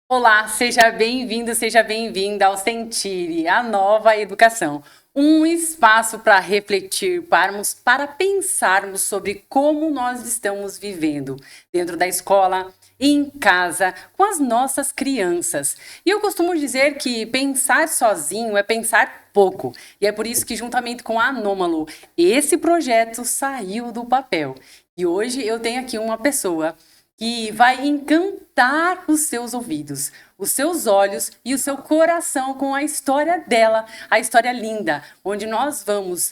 Olá, seja bem-vindo, seja bem-vinda ao Sentire, a nova educação. Um espaço para refletir, para pensarmos sobre como nós estamos vivendo dentro da escola, em casa, com as nossas crianças. E eu costumo dizer que pensar sozinho é pensar pouco. E é por isso que, juntamente com a Anômalo, esse projeto saiu do papel. E hoje eu tenho aqui uma pessoa que vai encantar os seus ouvidos, os seus olhos e o seu coração com a história dela, a história linda, onde nós vamos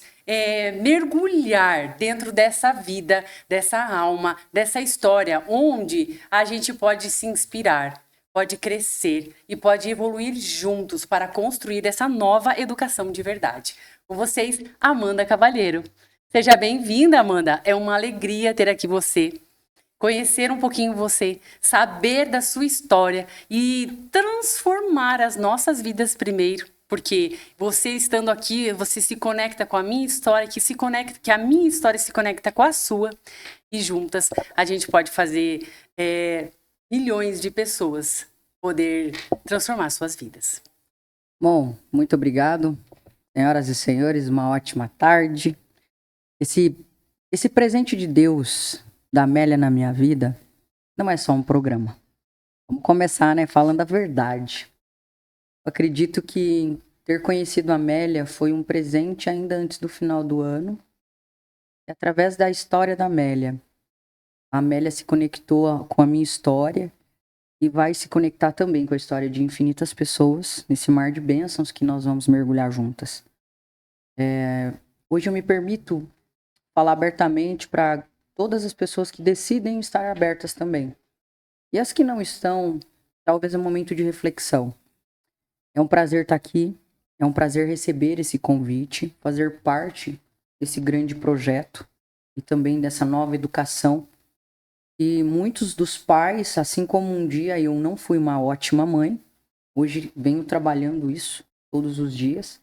mergulhar dentro dessa vida, dessa alma, dessa história, onde a gente pode se inspirar, pode crescer e pode evoluir juntos para construir essa nova educação de verdade. Com vocês, Amanda Cavalheiro. Seja bem-vinda, Amanda. É uma alegria ter aqui você, conhecer um pouquinho você, saber da sua história e transformar as nossas vidas primeiro, porque você estando aqui, você se conecta com a minha história, que a minha história se conecta com a sua, e juntas a gente pode fazer milhões de pessoas poder transformar suas vidas. Bom, muito obrigado, senhoras e senhores, uma ótima tarde. Esse presente de Deus da Amélia na minha vida não é só um programa. Vamos começar, né, falando a verdade. Eu acredito que ter conhecido a Amélia foi um presente ainda antes do final do ano. E através da história da Amélia, a Amélia se conectou com a minha história e vai se conectar também com a história de infinitas pessoas nesse mar de bênçãos que nós vamos mergulhar juntas. Hoje eu me permito falar abertamente para todas as pessoas que decidem estar abertas também. E as que não estão, talvez é um momento de reflexão. É um prazer estar aqui, é um prazer receber esse convite, fazer parte desse grande projeto e também dessa nova educação. E muitos dos pais, assim como um dia eu não fui uma ótima mãe, hoje venho trabalhando isso todos os dias,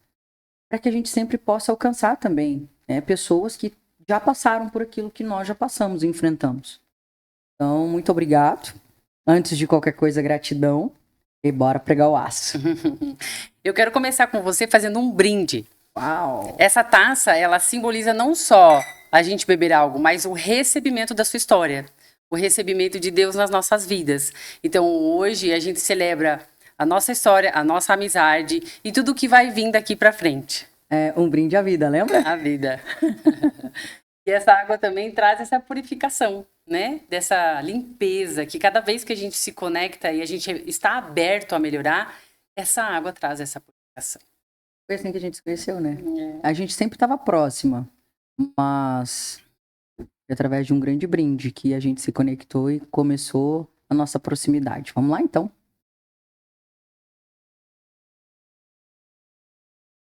para que a gente sempre possa alcançar também pessoas que já passaram por aquilo que nós já passamos e enfrentamos. Então, muito obrigado. Antes de qualquer coisa, gratidão. E bora pregar o aço. Eu quero começar com você fazendo um brinde. Uau! Essa taça, ela simboliza não só a gente beber algo, mas o recebimento da sua história, o recebimento de Deus nas nossas vidas. Então, hoje a gente celebra a nossa história, a nossa amizade e tudo que vai vir daqui para frente. É um brinde à vida, lembra? A vida. E essa água também traz essa purificação, né? Dessa limpeza, que cada vez que a gente se conecta e a gente está aberto a melhorar, essa água traz essa purificação. Foi assim que a gente se conheceu, né? A gente sempre estava próxima, mas através de um grande brinde que a gente se conectou e começou a nossa proximidade. Vamos lá, então?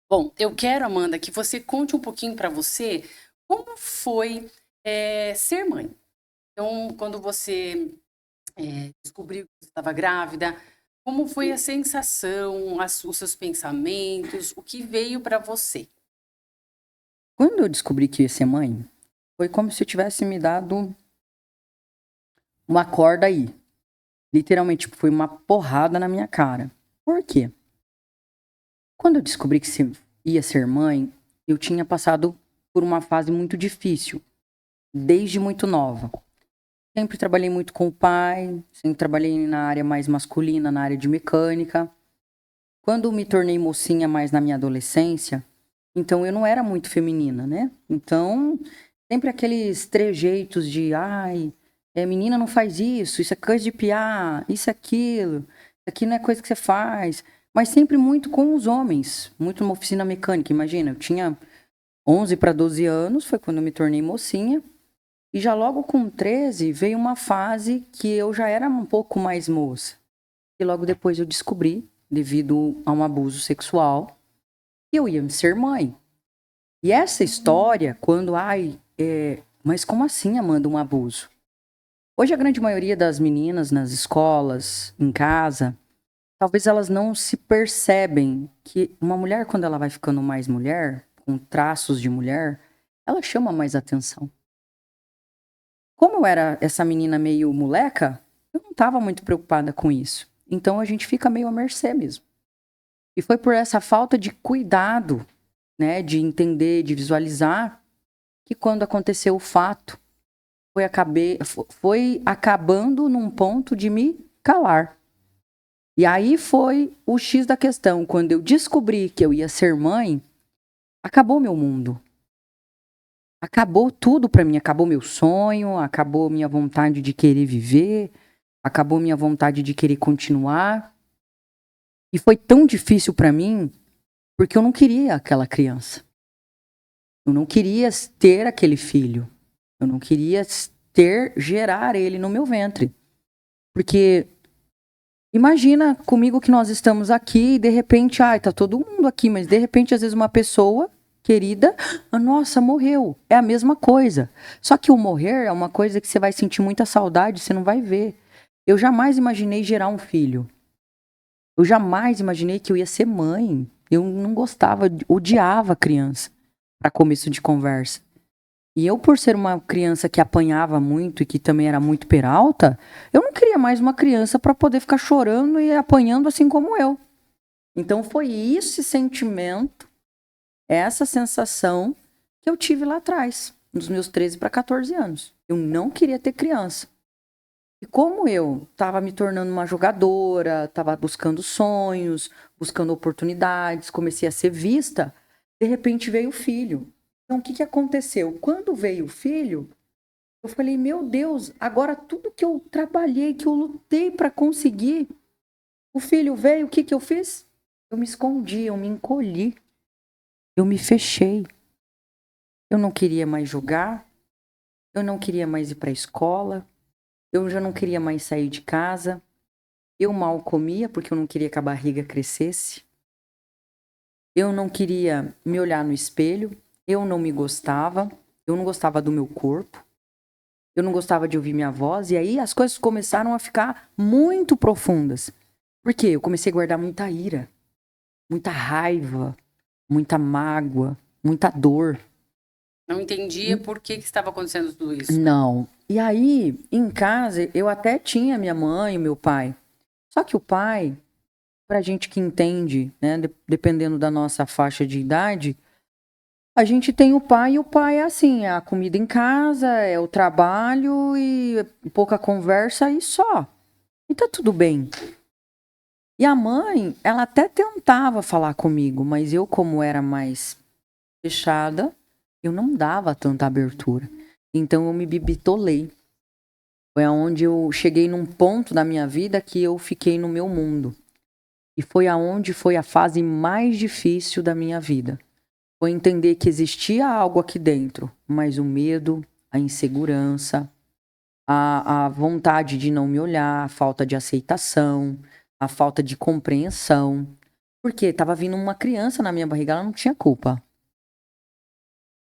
Bom, eu quero, Amanda, que você conte um pouquinho para você como foi ser mãe. Então, quando você descobriu que você estava grávida, como foi a sensação, os seus pensamentos, o que veio para você? Quando eu descobri que ia ser mãe, foi como se eu tivesse me dado uma corda aí. Literalmente, tipo, foi uma porrada na minha cara. Por quê? Quando eu descobri que ia ser mãe, eu tinha passado por uma fase muito difícil, desde muito nova. Sempre trabalhei muito com o pai, sempre trabalhei na área mais masculina, na área de mecânica. Quando me tornei mocinha mais na minha adolescência, então eu não era muito feminina, né? Então, sempre aqueles trejeitos de, ai, menina não faz isso, isso é coisa de piá, isso é aquilo, isso aqui não é coisa que você faz. Mas sempre muito com os homens, muito numa oficina mecânica, imagina, eu tinha 11 para 12 anos, foi quando eu me tornei mocinha. E já logo com 13 veio uma fase que eu já era um pouco mais moça. E logo depois eu descobri, devido a um abuso sexual, que eu ia ser mãe. E essa história, quando, mas como assim, Amanda, um abuso? Hoje a grande maioria das meninas nas escolas, em casa, talvez elas não se percebem que uma mulher, quando ela vai ficando mais mulher, com traços de mulher, ela chama mais atenção. Como eu era essa menina meio moleca, eu não estava muito preocupada com isso. Então a gente fica meio à mercê mesmo. E foi por essa falta de cuidado, né, de entender, de visualizar, que quando aconteceu o fato, foi acabando num ponto de me calar. E aí foi o X da questão. Quando eu descobri que eu ia ser mãe, acabou meu mundo. Acabou tudo pra mim. Acabou meu sonho, acabou minha vontade de querer viver, acabou minha vontade de querer continuar. E foi tão difícil pra mim, porque eu não queria aquela criança. Eu não queria ter aquele filho. Eu não queria gerar ele no meu ventre. Porque imagina comigo que nós estamos aqui e de repente, ai, tá todo mundo aqui, mas de repente, às vezes, uma pessoa querida, nossa, morreu. É a mesma coisa. Só que o morrer é uma coisa que você vai sentir muita saudade, você não vai ver. Eu jamais imaginei gerar um filho. Eu jamais imaginei que eu ia ser mãe. Eu não gostava, odiava criança, para começo de conversa. E eu, por ser uma criança que apanhava muito e que também era muito peralta, eu não queria mais uma criança para poder ficar chorando e apanhando assim como eu. Então foi esse sentimento, essa sensação que eu tive lá atrás, nos meus 13 para 14 anos. Eu não queria ter criança. E como eu estava me tornando uma jogadora, estava buscando sonhos, buscando oportunidades, comecei a ser vista, de repente veio o filho. Então, o que aconteceu? Quando veio o filho, eu falei, meu Deus, agora tudo que eu trabalhei, que eu lutei para conseguir, o filho veio, o que eu fiz? Eu me escondi, eu me encolhi, eu me fechei. Eu não queria mais jogar, eu não queria mais ir para a escola, eu já não queria mais sair de casa, eu mal comia porque eu não queria que a barriga crescesse, eu não queria me olhar no espelho, eu não me gostava, eu não gostava do meu corpo, eu não gostava de ouvir minha voz, e aí as coisas começaram a ficar muito profundas. Por quê? Eu comecei a guardar muita ira, muita raiva, muita mágoa, muita dor. Não entendia por que estava acontecendo tudo isso. Não. E aí, em casa, eu até tinha minha mãe e meu pai. Só que o pai, pra gente que entende, né, dependendo da nossa faixa de idade, a gente tem o pai e o pai é assim, é a comida em casa, é o trabalho e pouca conversa e só. E tá tudo bem. E a mãe, ela até tentava falar comigo, mas eu, como era mais fechada, eu não dava tanta abertura. Então eu me bitolei. Foi aonde eu cheguei num ponto da minha vida que eu fiquei no meu mundo. E foi aonde foi a fase mais difícil da minha vida. Foi entender que existia algo aqui dentro, mas o medo, a insegurança, a vontade de não me olhar, a falta de aceitação, a falta de compreensão. Porque estava vindo uma criança na minha barriga, ela não tinha culpa.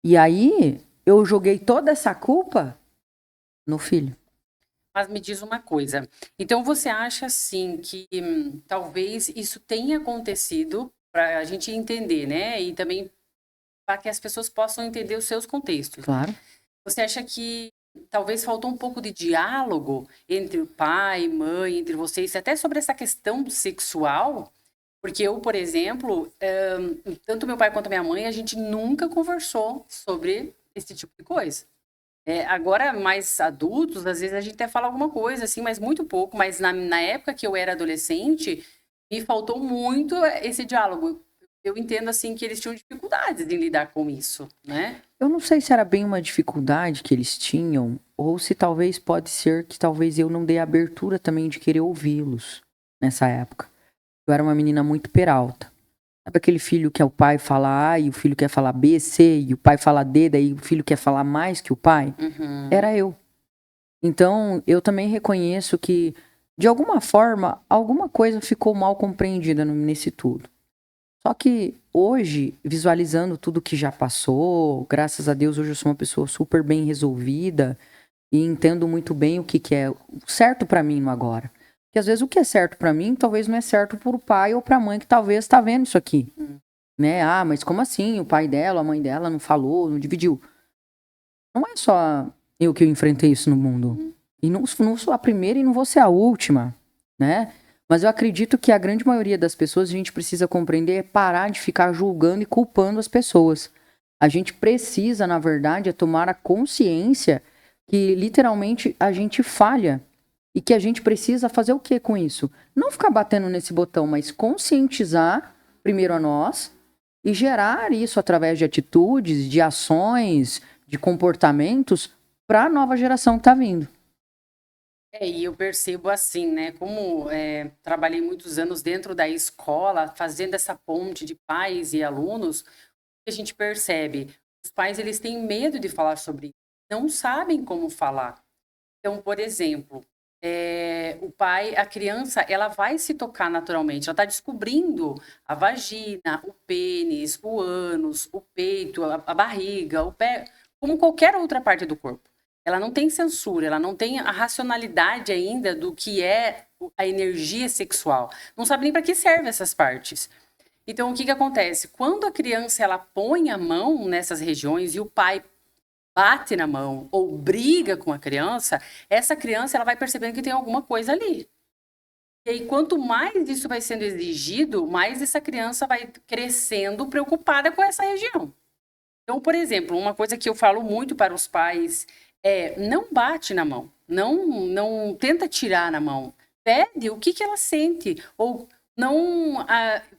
E aí, eu joguei toda essa culpa no filho. Mas me diz uma coisa. Então você acha assim que talvez isso tenha acontecido para a gente entender, né? E também para que as pessoas possam entender os seus contextos. Claro. Você acha que talvez faltou um pouco de diálogo entre o pai, mãe, entre vocês, até sobre essa questão sexual? Porque eu, por exemplo, tanto meu pai quanto minha mãe, a gente nunca conversou sobre esse tipo de coisa. Agora, mais adultos, às vezes a gente até fala alguma coisa, assim, mas muito pouco. Mas na época que eu era adolescente, me faltou muito esse diálogo. Eu entendo, assim, que eles tinham dificuldades em lidar com isso, né? Eu não sei se era bem uma dificuldade que eles tinham, ou se talvez pode ser que talvez eu não dei abertura também de querer ouvi-los nessa época. Eu era uma menina muito peralta. Sabe aquele filho que é o pai fala A e o filho quer falar B, C, e o pai fala D, daí o filho quer falar mais que o pai? Uhum. Era eu. Então, eu também reconheço que, de alguma forma, alguma coisa ficou mal compreendida nesse tudo. Só que hoje, visualizando tudo que já passou, graças a Deus, hoje eu sou uma pessoa super bem resolvida e entendo muito bem o que é certo pra mim no agora. Porque às vezes o que é certo pra mim, talvez não é certo pro pai ou pra mãe que talvez tá vendo isso aqui. Né? Ah, mas como assim? O pai dela, a mãe dela não falou, não dividiu. Não é só eu que enfrentei isso no mundo. E não sou a primeira e não vou ser a última, né? Mas eu acredito que a grande maioria das pessoas, a gente precisa compreender, é parar de ficar julgando e culpando as pessoas. A gente precisa, na verdade, é tomar a consciência que literalmente a gente falha. E que a gente precisa fazer o que com isso? Não ficar batendo nesse botão, mas conscientizar primeiro a nós e gerar isso através de atitudes, de ações, de comportamentos para a nova geração que está vindo. E eu percebo assim, né? Como trabalhei muitos anos dentro da escola, fazendo essa ponte de pais e alunos, o que a gente percebe? Os pais, eles têm medo de falar sobre isso, não sabem como falar. Então, por exemplo, o pai, a criança, ela vai se tocar naturalmente, ela está descobrindo a vagina, o pênis, o ânus, o peito, a barriga, o pé, como qualquer outra parte do corpo. Ela não tem censura, ela não tem a racionalidade ainda do que é a energia sexual. Não sabe nem para que servem essas partes. Então, o que acontece? Quando a criança ela põe a mão nessas regiões e o pai bate na mão ou briga com a criança, essa criança ela vai percebendo que tem alguma coisa ali. E aí, quanto mais isso vai sendo exigido, mais essa criança vai crescendo preocupada com essa região. Então, por exemplo, uma coisa que eu falo muito para os pais é: não bate na mão, não tenta tirar na mão, pede o que ela sente, ou não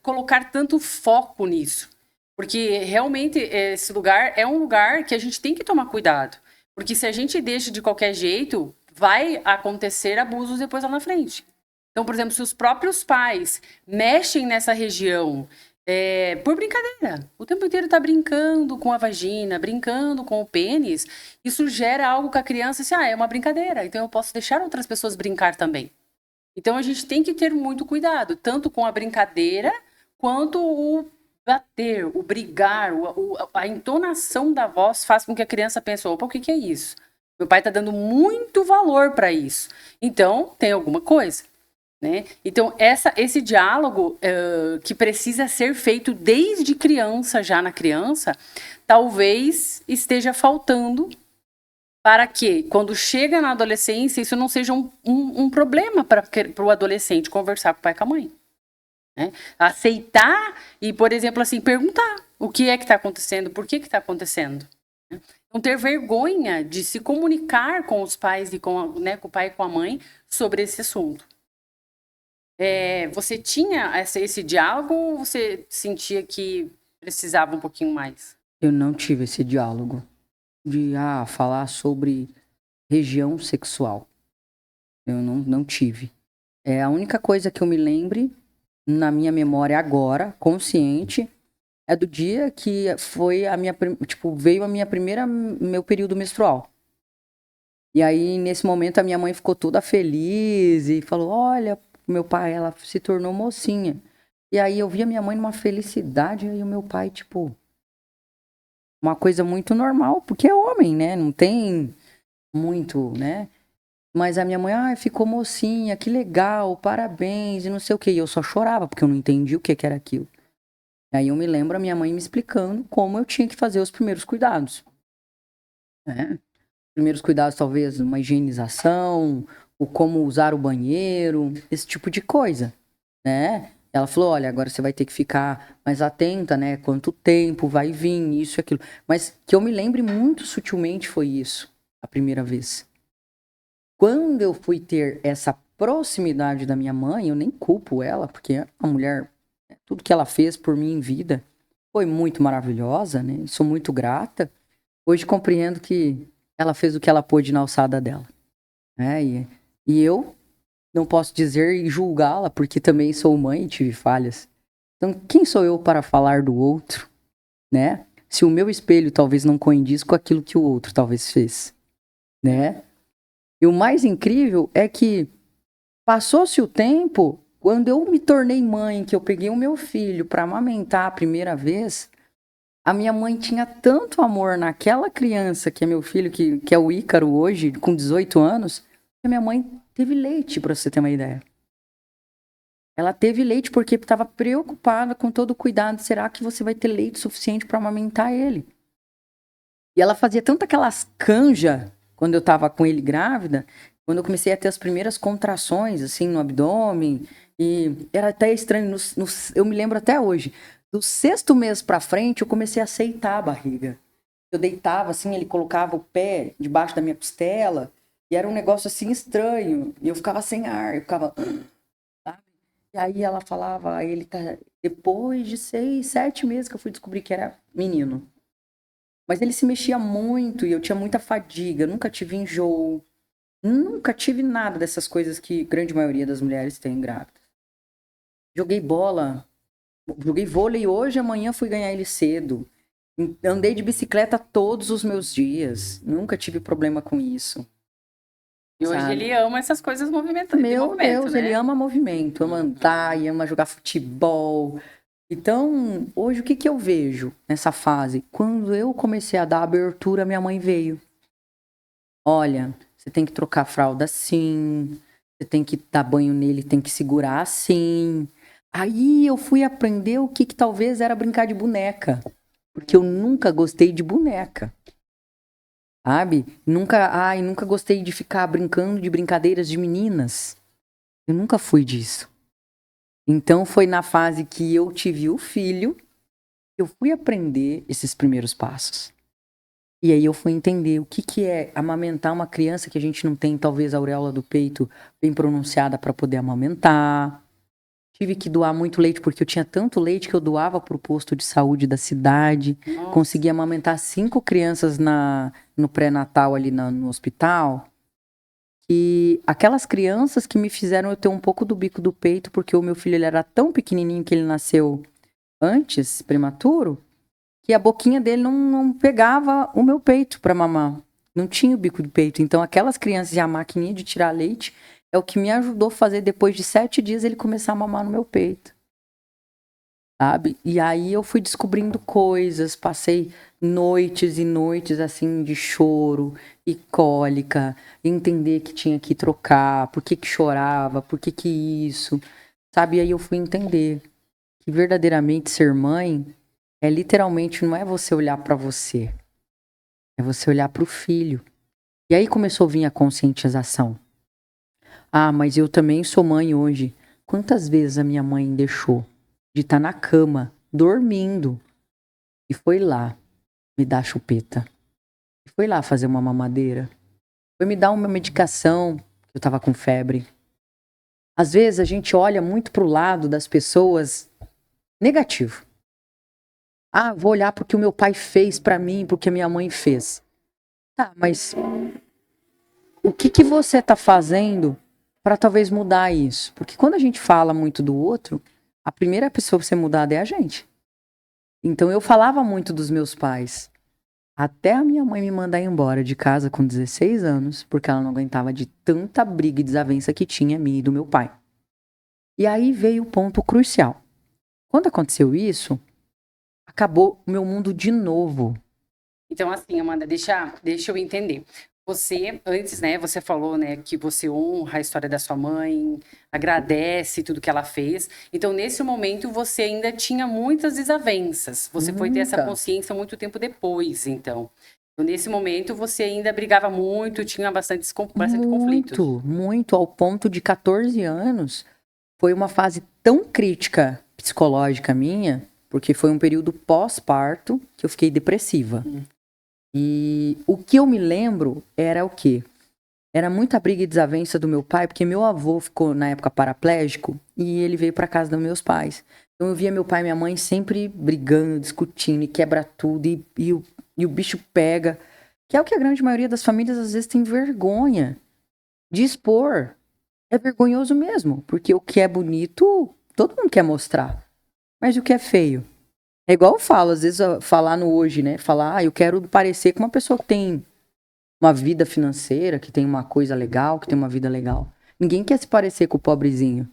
colocar tanto foco nisso. Porque realmente esse lugar é um lugar que a gente tem que tomar cuidado. Porque se a gente deixa de qualquer jeito, vai acontecer abusos depois lá na frente. Então, por exemplo, se os próprios pais mexem nessa região por brincadeira, o tempo inteiro tá brincando com a vagina, brincando com o pênis, isso gera algo com a criança assim, é uma brincadeira, então eu posso deixar outras pessoas brincar também. Então a gente tem que ter muito cuidado, tanto com a brincadeira, quanto o bater, o brigar, a entonação da voz faz com que a criança pense, opa, o que é isso? Meu pai tá dando muito valor para isso. Então, tem alguma coisa. Né? Então, esse diálogo que precisa ser feito desde criança, já na criança, talvez esteja faltando para que, quando chega na adolescência, isso não seja um problema para o adolescente conversar com o pai e com a mãe. Né? Aceitar e, por exemplo, assim, perguntar o que é que está acontecendo, por que está acontecendo. Né? Não ter vergonha de se comunicar com os pais e com o pai e com a mãe sobre esse assunto. Você tinha esse diálogo ou você sentia que precisava um pouquinho mais? Eu não tive esse diálogo de falar sobre região sexual. Eu não tive. A única coisa que eu me lembre na minha memória agora, consciente, é do dia que foi veio meu período menstrual. E aí, nesse momento, a minha mãe ficou toda feliz e falou, olha, meu pai, ela se tornou mocinha. E aí eu via minha mãe numa felicidade e o meu pai, uma coisa muito normal, porque é homem, né? Não tem muito, né? Mas a minha mãe, ficou mocinha, que legal, parabéns, e não sei o quê. E eu só chorava, porque eu não entendi o que era aquilo. Aí eu me lembro a minha mãe me explicando como eu tinha que fazer os primeiros cuidados. Né? Primeiros cuidados, talvez, uma higienização, o como usar o banheiro, esse tipo de coisa, né? Ela falou, olha, agora você vai ter que ficar mais atenta, né? Quanto tempo vai vir, isso e aquilo. Mas que eu me lembre muito sutilmente foi isso, a primeira vez. Quando eu fui ter essa proximidade da minha mãe, eu nem culpo ela, porque a mulher, tudo que ela fez por mim em vida foi muito maravilhosa, né? Sou muito grata. Hoje compreendo que ela fez o que ela pôde na alçada dela. Né? E eu não posso dizer e julgá-la, porque também sou mãe e tive falhas. Então, quem sou eu para falar do outro, né? Se o meu espelho talvez não condiz com aquilo que o outro talvez fez, né? E o mais incrível é que passou-se o tempo, quando eu me tornei mãe, que eu peguei o meu filho para amamentar a primeira vez, a minha mãe tinha tanto amor naquela criança, que é meu filho, que é o Ícaro hoje, com 18 anos, que a minha mãe teve leite, para você ter uma ideia. Ela teve leite porque estava preocupada com todo o cuidado. Será que você vai ter leite suficiente para amamentar ele? E ela fazia tanto aquelas canjas quando eu estava com ele grávida, quando eu comecei a ter as primeiras contrações, assim, no abdômen, E era até estranho, eu me lembro até hoje, do 6º mês pra frente, eu comecei a aceitar a barriga. Eu deitava assim, ele colocava o pé debaixo da minha costela, e era um negócio assim estranho, e eu ficava sem ar, eu ficava... sabe? E aí ela falava, aí ele tá... Depois de 6, 7 meses que eu fui descobrir que era menino. Mas ele se mexia muito e eu tinha muita fadiga, nunca tive enjoo, nunca tive nada dessas coisas que a grande maioria das mulheres tem grávidas. Joguei bola, joguei vôlei hoje, amanhã fui ganhar ele cedo. Andei de bicicleta todos os meus dias, nunca tive problema com isso. E hoje Sabe? ele ama essas coisas de movimento, Meu Deus, né? ele ama movimento, ama andar, e ama jogar futebol. Então, hoje o que que eu vejo nessa fase? Quando eu comecei a dar abertura, minha mãe veio. Olha, você tem que trocar a fralda assim, você tem que dar banho nele, tem que segurar assim. Aí eu fui aprender o que que talvez era brincar de boneca, porque eu nunca gostei de boneca, sabe? Nunca gostei de ficar brincando de brincadeiras de meninas. Eu nunca fui disso. Então foi na fase que eu tive o filho que eu fui aprender esses primeiros passos. E aí eu fui entender o que que é amamentar uma criança que a gente não tem, talvez, a auréola do peito bem pronunciada para poder amamentar. Tive que doar muito leite, porque eu tinha tanto leite que eu doava para o posto de saúde da cidade. Nossa. Consegui amamentar 5 crianças no pré-natal ali no hospital. E aquelas crianças que me fizeram eu ter um pouco do bico do peito, porque o meu filho ele era tão pequenininho que ele nasceu antes, prematuro, que a boquinha dele não pegava o meu peito para mamar. Não tinha o bico de peito. Então, aquelas crianças e a maquininha de tirar leite é o que me ajudou a fazer, depois de 7 dias, ele começar a mamar no meu peito. Sabe? E aí eu fui descobrindo coisas, passei noites e noites, assim, de choro e cólica, entender que tinha que trocar, por que que chorava, por que que isso, sabe? E aí eu fui entender que verdadeiramente ser mãe é literalmente, não é você olhar pra você, é você olhar pro filho. E aí começou a vir a conscientização. Ah, mas eu também sou mãe hoje. Quantas vezes a minha mãe deixou de estar na cama, dormindo, e foi lá me dar chupeta? E foi lá fazer uma mamadeira? Foi me dar uma medicação, que eu tava com febre. Às vezes a gente olha muito pro lado das pessoas negativo. Ah, vou olhar porque o meu pai fez pra mim, porque a minha mãe fez. Tá, mas o que que você tá fazendo pra talvez mudar isso? Porque quando a gente fala muito do outro, a primeira pessoa a ser mudada é a gente. Então eu falava muito dos meus pais. Até a minha mãe me mandar embora de casa com 16 anos, porque ela não aguentava de tanta briga e desavença que tinha minha e do meu pai. E aí veio o ponto crucial. Quando aconteceu isso, acabou o meu mundo de novo. Então, assim, Amanda, deixa eu entender. Você, antes, né, você falou, né, que você honra a história da sua mãe, agradece tudo que ela fez. Então, nesse momento, você ainda tinha muitas desavenças. Você foi ter essa Muita. consciência muito tempo depois, então. Então, nesse momento, você ainda brigava muito, tinha bastante conflitos. Muito, muito, ao ponto de 14 anos. Foi uma fase tão crítica psicológica minha, porque foi um período pós-parto que eu fiquei depressiva. E o que eu me lembro era o quê? Era muita briga e desavença do meu pai, porque meu avô ficou na época paraplégico e ele veio para casa dos meus pais. Então eu via meu pai e minha mãe sempre brigando, discutindo e quebra tudo e o bicho pega. Que é o que a grande maioria das famílias às vezes tem vergonha de expor. É vergonhoso mesmo, porque o que é bonito, todo mundo quer mostrar. Mas o que é feio? É igual eu falo, às vezes, falar no hoje, né? Falar, eu quero parecer com uma pessoa que tem uma vida financeira, que tem uma coisa legal, que tem uma vida legal. Ninguém quer se parecer com o pobrezinho.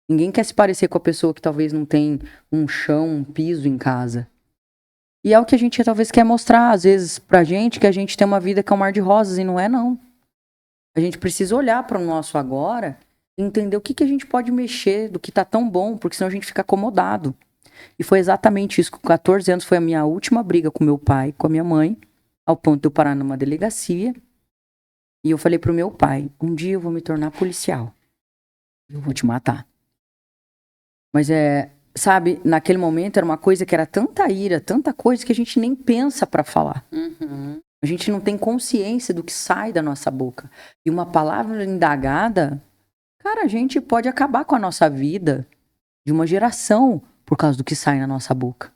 Ninguém quer se parecer com a pessoa que talvez não tem um chão, um piso em casa. E é o que a gente talvez quer mostrar, às vezes, pra gente, que a gente tem uma vida que é um mar de rosas, e não é, não. A gente precisa olhar para o nosso agora e entender o que, que a gente pode mexer do que tá tão bom, porque senão a gente fica acomodado. E foi exatamente isso. Com 14 anos foi a minha última briga com meu pai, com a minha mãe, ao ponto de eu parar numa delegacia. E eu falei pro meu pai, um dia eu vou me tornar policial. Eu vou te matar. Mas sabe, naquele momento era uma coisa que era tanta ira, tanta coisa que a gente nem pensa pra falar. Uhum. A gente não tem consciência do que sai da nossa boca. E uma palavra indagada, cara, a gente pode acabar com a nossa vida de uma geração por causa do que sai na nossa boca.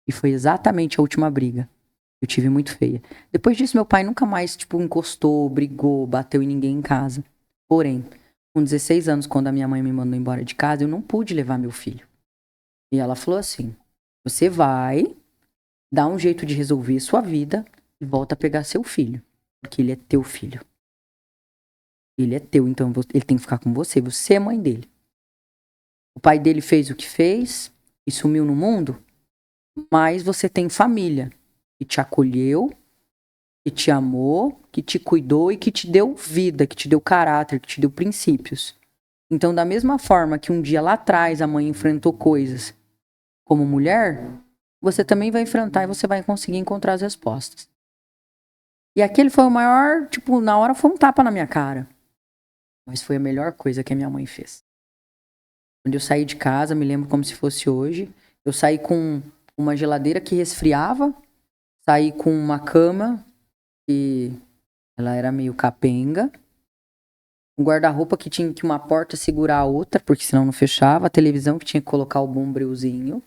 E foi exatamente a última briga. Eu tive muito feia. Depois disso, meu pai nunca mais, encostou, brigou, bateu em ninguém em casa. Porém, com 16 anos, quando a minha mãe me mandou embora de casa, eu não pude levar meu filho. E ela falou assim, você vai dar um jeito de resolver sua vida e volta a pegar seu filho. Porque ele é teu filho. Ele é teu, então ele tem que ficar com você. Você é mãe dele. O pai dele fez o que fez e sumiu no mundo, mas você tem família que te acolheu, que te amou, que te cuidou e que te deu vida, que te deu caráter, que te deu princípios. Então, da mesma forma que um dia lá atrás a mãe enfrentou coisas como mulher, você também vai enfrentar e você vai conseguir encontrar as respostas. E aquele foi o maior, na hora foi um tapa na minha cara. Mas foi a melhor coisa que a minha mãe fez. Quando eu saí de casa, me lembro como se fosse hoje, eu saí com uma geladeira que resfriava, saí com uma cama que ela era meio capenga, um guarda-roupa que tinha que uma porta segurar a outra, porque senão não fechava, a televisão que tinha que colocar o bombrilzinho.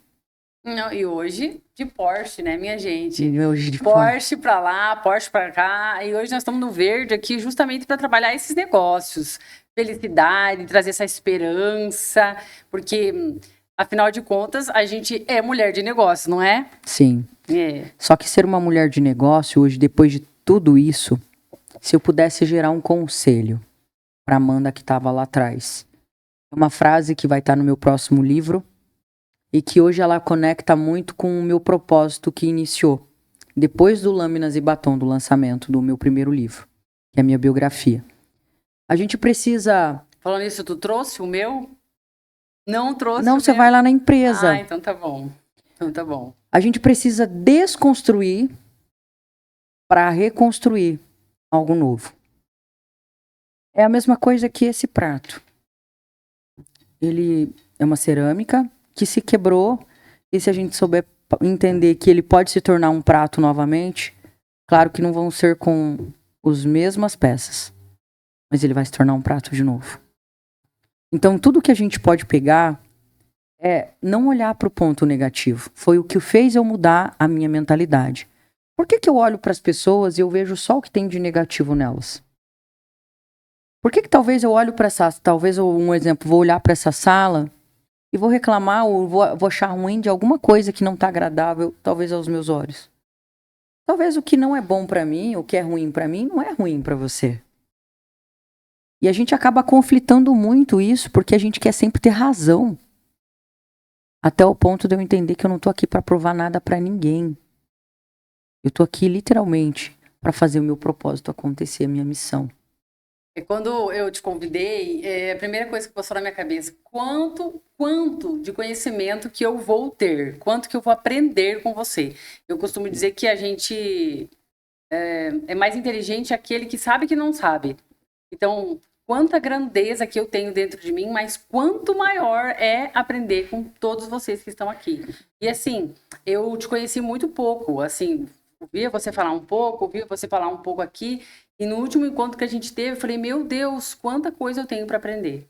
Não, e hoje de Porsche, né, minha gente? E hoje de Porsche pra lá, Porsche pra cá. E hoje nós estamos no verde aqui justamente para trabalhar esses negócios. Felicidade, trazer essa esperança. Porque, afinal de contas, a gente é mulher de negócio, não é? Sim. É. Só que ser uma mulher de negócio, hoje, depois de tudo isso, se eu pudesse gerar um conselho pra Amanda que estava lá atrás. É uma frase que vai estar no meu próximo livro e que hoje ela conecta muito com o meu propósito que iniciou depois do Lâminas e Batom, do lançamento do meu primeiro livro, que é a minha biografia. A gente precisa... Falando isso, tu trouxe o meu? Não trouxe Não, o você meu? vai lá na empresa. Ah, então tá bom. Então tá bom. A gente precisa desconstruir para reconstruir algo novo. É a mesma coisa que esse prato. Ele é uma cerâmica que se quebrou, e se a gente souber entender que ele pode se tornar um prato novamente, claro que não vão ser com as mesmas peças, mas ele vai se tornar um prato de novo. Então, tudo que a gente pode pegar é não olhar para o ponto negativo. Foi o que fez eu mudar a minha mentalidade. Por que eu olho para as pessoas e eu vejo só o que tem de negativo nelas? Por que talvez eu olho para um exemplo, vou olhar para essa sala e vou reclamar ou vou achar ruim de alguma coisa que não está agradável, talvez aos meus olhos? Talvez o que não é bom para mim, o que é ruim para mim, não é ruim para você. E a gente acaba conflitando muito isso porque a gente quer sempre ter razão. Até o ponto de eu entender que eu não tô aqui para provar nada para ninguém. Eu tô aqui literalmente para fazer o meu propósito acontecer, a minha missão. Quando eu te convidei, a primeira coisa que passou na minha cabeça, quanto de conhecimento que eu vou ter, quanto que eu vou aprender com você. Eu costumo dizer que a gente é mais inteligente aquele que sabe que não sabe. Então, quanta grandeza que eu tenho dentro de mim, mas quanto maior é aprender com todos vocês que estão aqui. E assim, eu te conheci muito pouco, assim, ouvia você falar um pouco, ouvia você falar um pouco aqui, e no último encontro que a gente teve, eu falei, meu Deus, quanta coisa eu tenho para aprender.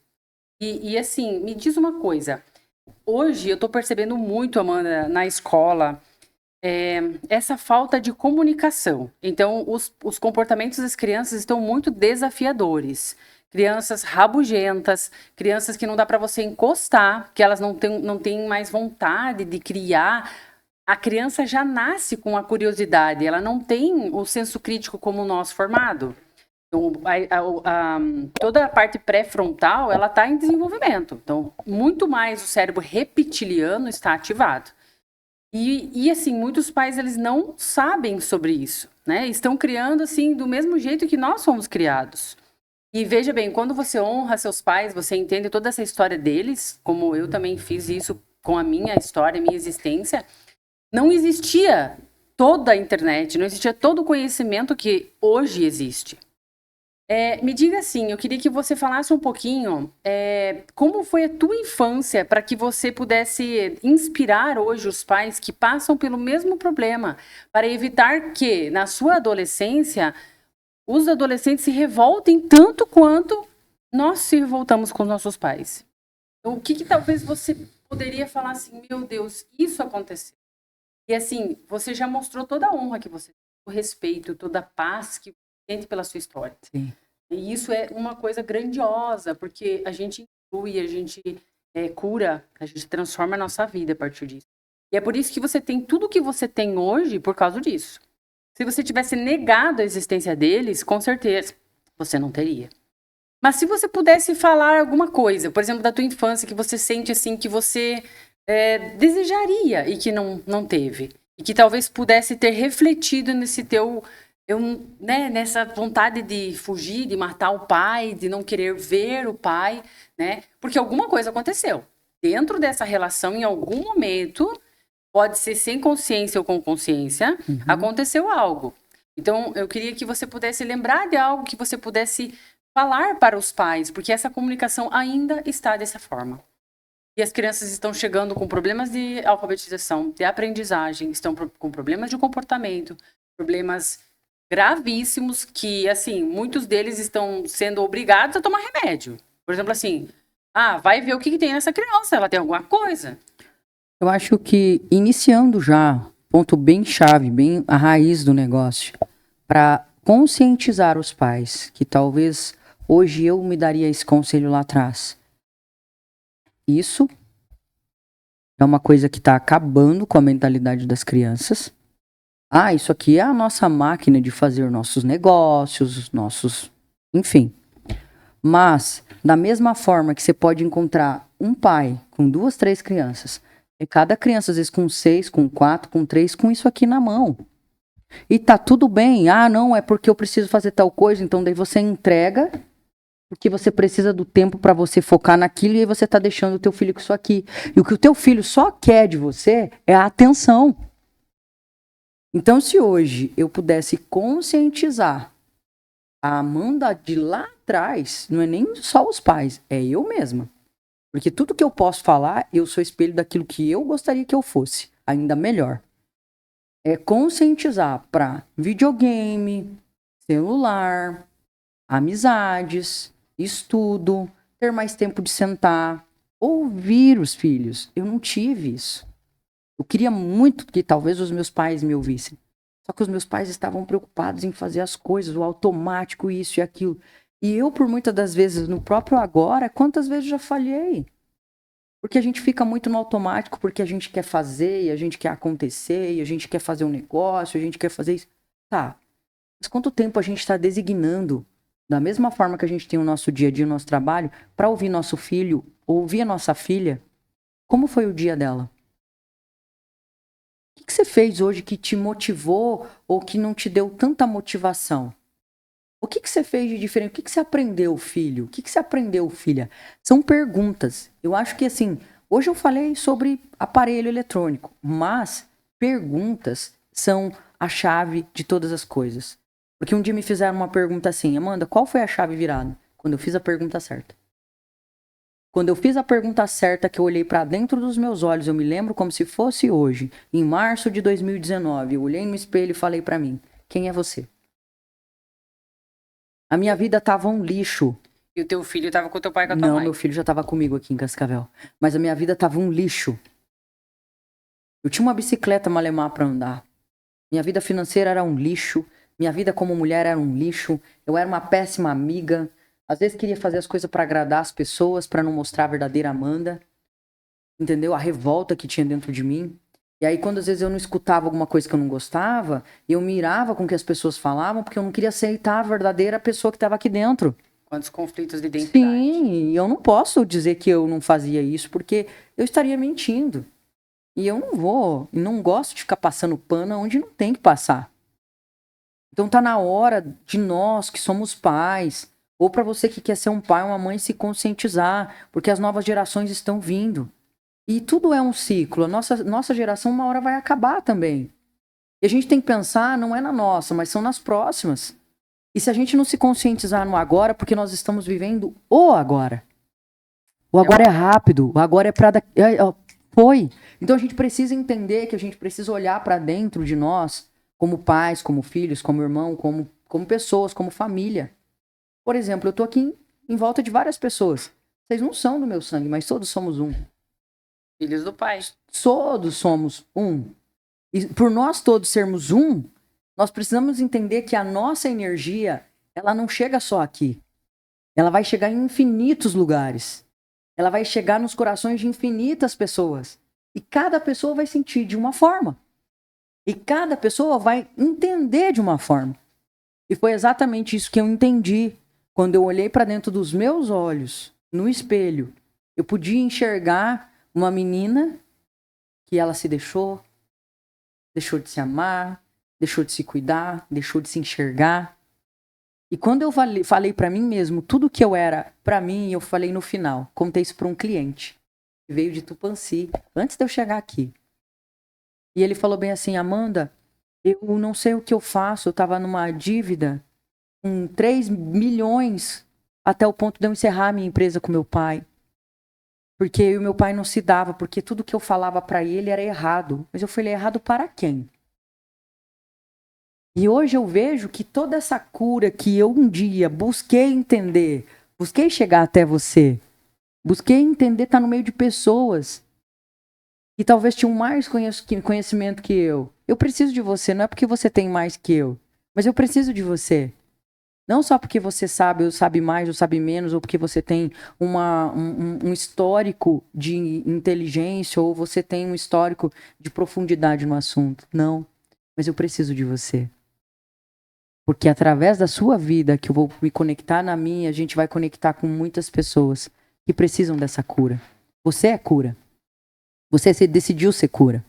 E assim, me diz uma coisa, hoje eu tô percebendo muito, Amanda, na escola, essa falta de comunicação. Então, os comportamentos das crianças estão muito desafiadores. Crianças rabugentas, crianças que não dá para você encostar, que elas não têm mais vontade de criar. A criança já nasce com a curiosidade, ela não tem o senso crítico como o nosso formado. Então, toda a parte pré-frontal, ela está em desenvolvimento. Então, muito mais o cérebro reptiliano está ativado. E assim, muitos pais, eles não sabem sobre isso, né? Estão criando, assim, do mesmo jeito que nós fomos criados. E veja bem, quando você honra seus pais, você entende toda essa história deles, como eu também fiz isso com a minha história, a minha existência, não existia toda a internet, não existia todo o conhecimento que hoje existe. Me diga assim, eu queria que você falasse um pouquinho como foi a tua infância para que você pudesse inspirar hoje os pais que passam pelo mesmo problema, para evitar que, na sua adolescência, os adolescentes se revoltem tanto quanto nós se revoltamos com os nossos pais. Então, o que talvez você poderia falar assim, meu Deus, isso aconteceu? E assim, você já mostrou toda a honra que você tem, o respeito, toda a paz que você sente pela sua história. Sim. E isso é uma coisa grandiosa, porque a gente inclui, a gente cura, a gente transforma a nossa vida a partir disso. E é por isso que você tem tudo o que você tem hoje por causa disso. Se você tivesse negado a existência deles, com certeza você não teria. Mas se você pudesse falar alguma coisa, por exemplo, da tua infância, que você sente assim, que você desejaria e que não teve, e que talvez pudesse ter refletido nesse teu, nessa vontade de fugir, de matar o pai, de não querer ver o pai, né? Porque alguma coisa aconteceu. Dentro dessa relação, em algum momento, pode ser sem consciência ou com consciência, aconteceu algo. Então, eu queria que você pudesse lembrar de algo que você pudesse falar para os pais, porque essa comunicação ainda está dessa forma. E as crianças estão chegando com problemas de alfabetização, de aprendizagem, estão com problemas de comportamento, problemas gravíssimos que, assim, muitos deles estão sendo obrigados a tomar remédio. Por exemplo, assim, vai ver o que tem nessa criança, ela tem alguma coisa. Eu acho que iniciando já, ponto bem chave, bem a raiz do negócio, para conscientizar os pais, que talvez hoje eu me daria esse conselho lá atrás. Isso é uma coisa que está acabando com a mentalidade das crianças. Isso aqui é a nossa máquina de fazer nossos negócios, enfim. Mas, da mesma forma que você pode encontrar um pai com 2, 3 crianças, e cada criança, às vezes, com 6, com 4, com 3, com isso aqui na mão. E tá tudo bem. Não, é porque eu preciso fazer tal coisa, então daí você entrega, porque você precisa do tempo para você focar naquilo, e aí você tá deixando o teu filho com isso aqui. E o que o teu filho só quer de você é a atenção. Então, se hoje eu pudesse conscientizar a Amanda de lá atrás, não é nem só os pais, é eu mesma. Porque tudo que eu posso falar, eu sou espelho daquilo que eu gostaria que eu fosse. Ainda melhor. É conscientizar para videogame, celular, amizades, estudo, ter mais tempo de sentar, ouvir os filhos. Eu não tive isso. Eu queria muito que talvez os meus pais me ouvissem. Só que os meus pais estavam preocupados em fazer as coisas, o automático, isso e aquilo. E eu, por muitas das vezes, no próprio agora, quantas vezes já falhei? Porque a gente fica muito no automático, porque a gente quer fazer, e a gente quer acontecer, e a gente quer fazer um negócio, a gente quer fazer isso. Tá, mas quanto tempo a gente está designando, da mesma forma que a gente tem o nosso dia a dia, o nosso trabalho, para ouvir nosso filho, ouvir a nossa filha, como foi o dia dela? O que você fez hoje que te motivou ou que não te deu tanta motivação? O que você fez de diferente? O que você aprendeu, filho? O que você aprendeu, filha? São perguntas. Eu acho que, assim, hoje eu falei sobre aparelho eletrônico, mas perguntas são a chave de todas as coisas. Porque um dia me fizeram uma pergunta assim, Amanda, qual foi a chave virada? Quando eu fiz a pergunta certa. Quando eu fiz a pergunta certa, que eu olhei para dentro dos meus olhos, eu me lembro como se fosse hoje, em março de 2019, eu olhei no espelho e falei para mim, quem é você? A minha vida tava um lixo. E o teu filho tava com o teu pai e com a tua mãe? Não, meu filho já tava comigo aqui em Cascavel. Mas a minha vida tava um lixo. Eu tinha uma bicicleta malemar pra andar. Minha vida financeira era um lixo. Minha vida como mulher era um lixo. Eu era uma péssima amiga. Às vezes queria fazer as coisas pra agradar as pessoas, pra não mostrar a verdadeira Amanda. Entendeu? A revolta que tinha dentro de mim. E aí, quando às vezes eu não escutava alguma coisa que eu não gostava, eu mirava com o que as pessoas falavam, porque eu não queria aceitar a verdadeira pessoa que estava aqui dentro. Quantos conflitos de identidade. Sim, e eu não posso dizer que eu não fazia isso, porque eu estaria mentindo. E eu não gosto de ficar passando pano onde não tem que passar. Então tá na hora de nós, que somos pais, ou para você que quer ser um pai ou uma mãe, se conscientizar, porque as novas gerações estão vindo. E tudo é um ciclo. A nossa geração uma hora vai acabar também. E a gente tem que pensar, não é na nossa, mas são nas próximas. E se a gente não se conscientizar no agora, porque nós estamos vivendo o agora. O agora é rápido, o agora é pra... Foi. Então a gente precisa entender que a gente precisa olhar pra dentro de nós, como pais, como filhos, como irmão, como pessoas, como família. Por exemplo, eu tô aqui em volta de várias pessoas. Vocês não são do meu sangue, mas todos somos um. Filhos do Pai. Todos somos um. E por nós todos sermos um, nós precisamos entender que a nossa energia, ela não chega só aqui. Ela vai chegar em infinitos lugares. Ela vai chegar nos corações de infinitas pessoas. E cada pessoa vai sentir de uma forma. E cada pessoa vai entender de uma forma. E foi exatamente isso que eu entendi quando eu olhei para dentro dos meus olhos, no espelho. Eu podia enxergar uma menina que ela se deixou de se amar, deixou de se cuidar, deixou de se enxergar. E quando eu falei para mim mesmo tudo que eu era para mim, eu falei no final, contei isso para um cliente que veio de Tupãssi, antes de eu chegar aqui. E ele falou bem assim: Amanda, eu não sei o que eu faço, eu estava numa dívida com 3 milhões até o ponto de eu encerrar a minha empresa com meu pai. Porque eu e meu pai não se dava, porque tudo que eu falava para ele era errado. Mas eu falei, errado para quem? E hoje eu vejo que toda essa cura que eu um dia busquei entender, busquei chegar até você, busquei entender, tá no meio de pessoas que talvez tinham mais conhecimento que eu. Eu preciso de você, não é porque você tem mais que eu, mas eu preciso de você. Não só porque você sabe, ou sabe mais, ou sabe menos, ou porque você tem um histórico de inteligência, ou você tem um histórico de profundidade no assunto. Não, mas eu preciso de você. Porque através da sua vida, que eu vou me conectar na minha, a gente vai conectar com muitas pessoas que precisam dessa cura. Você é cura. Você decidiu ser cura.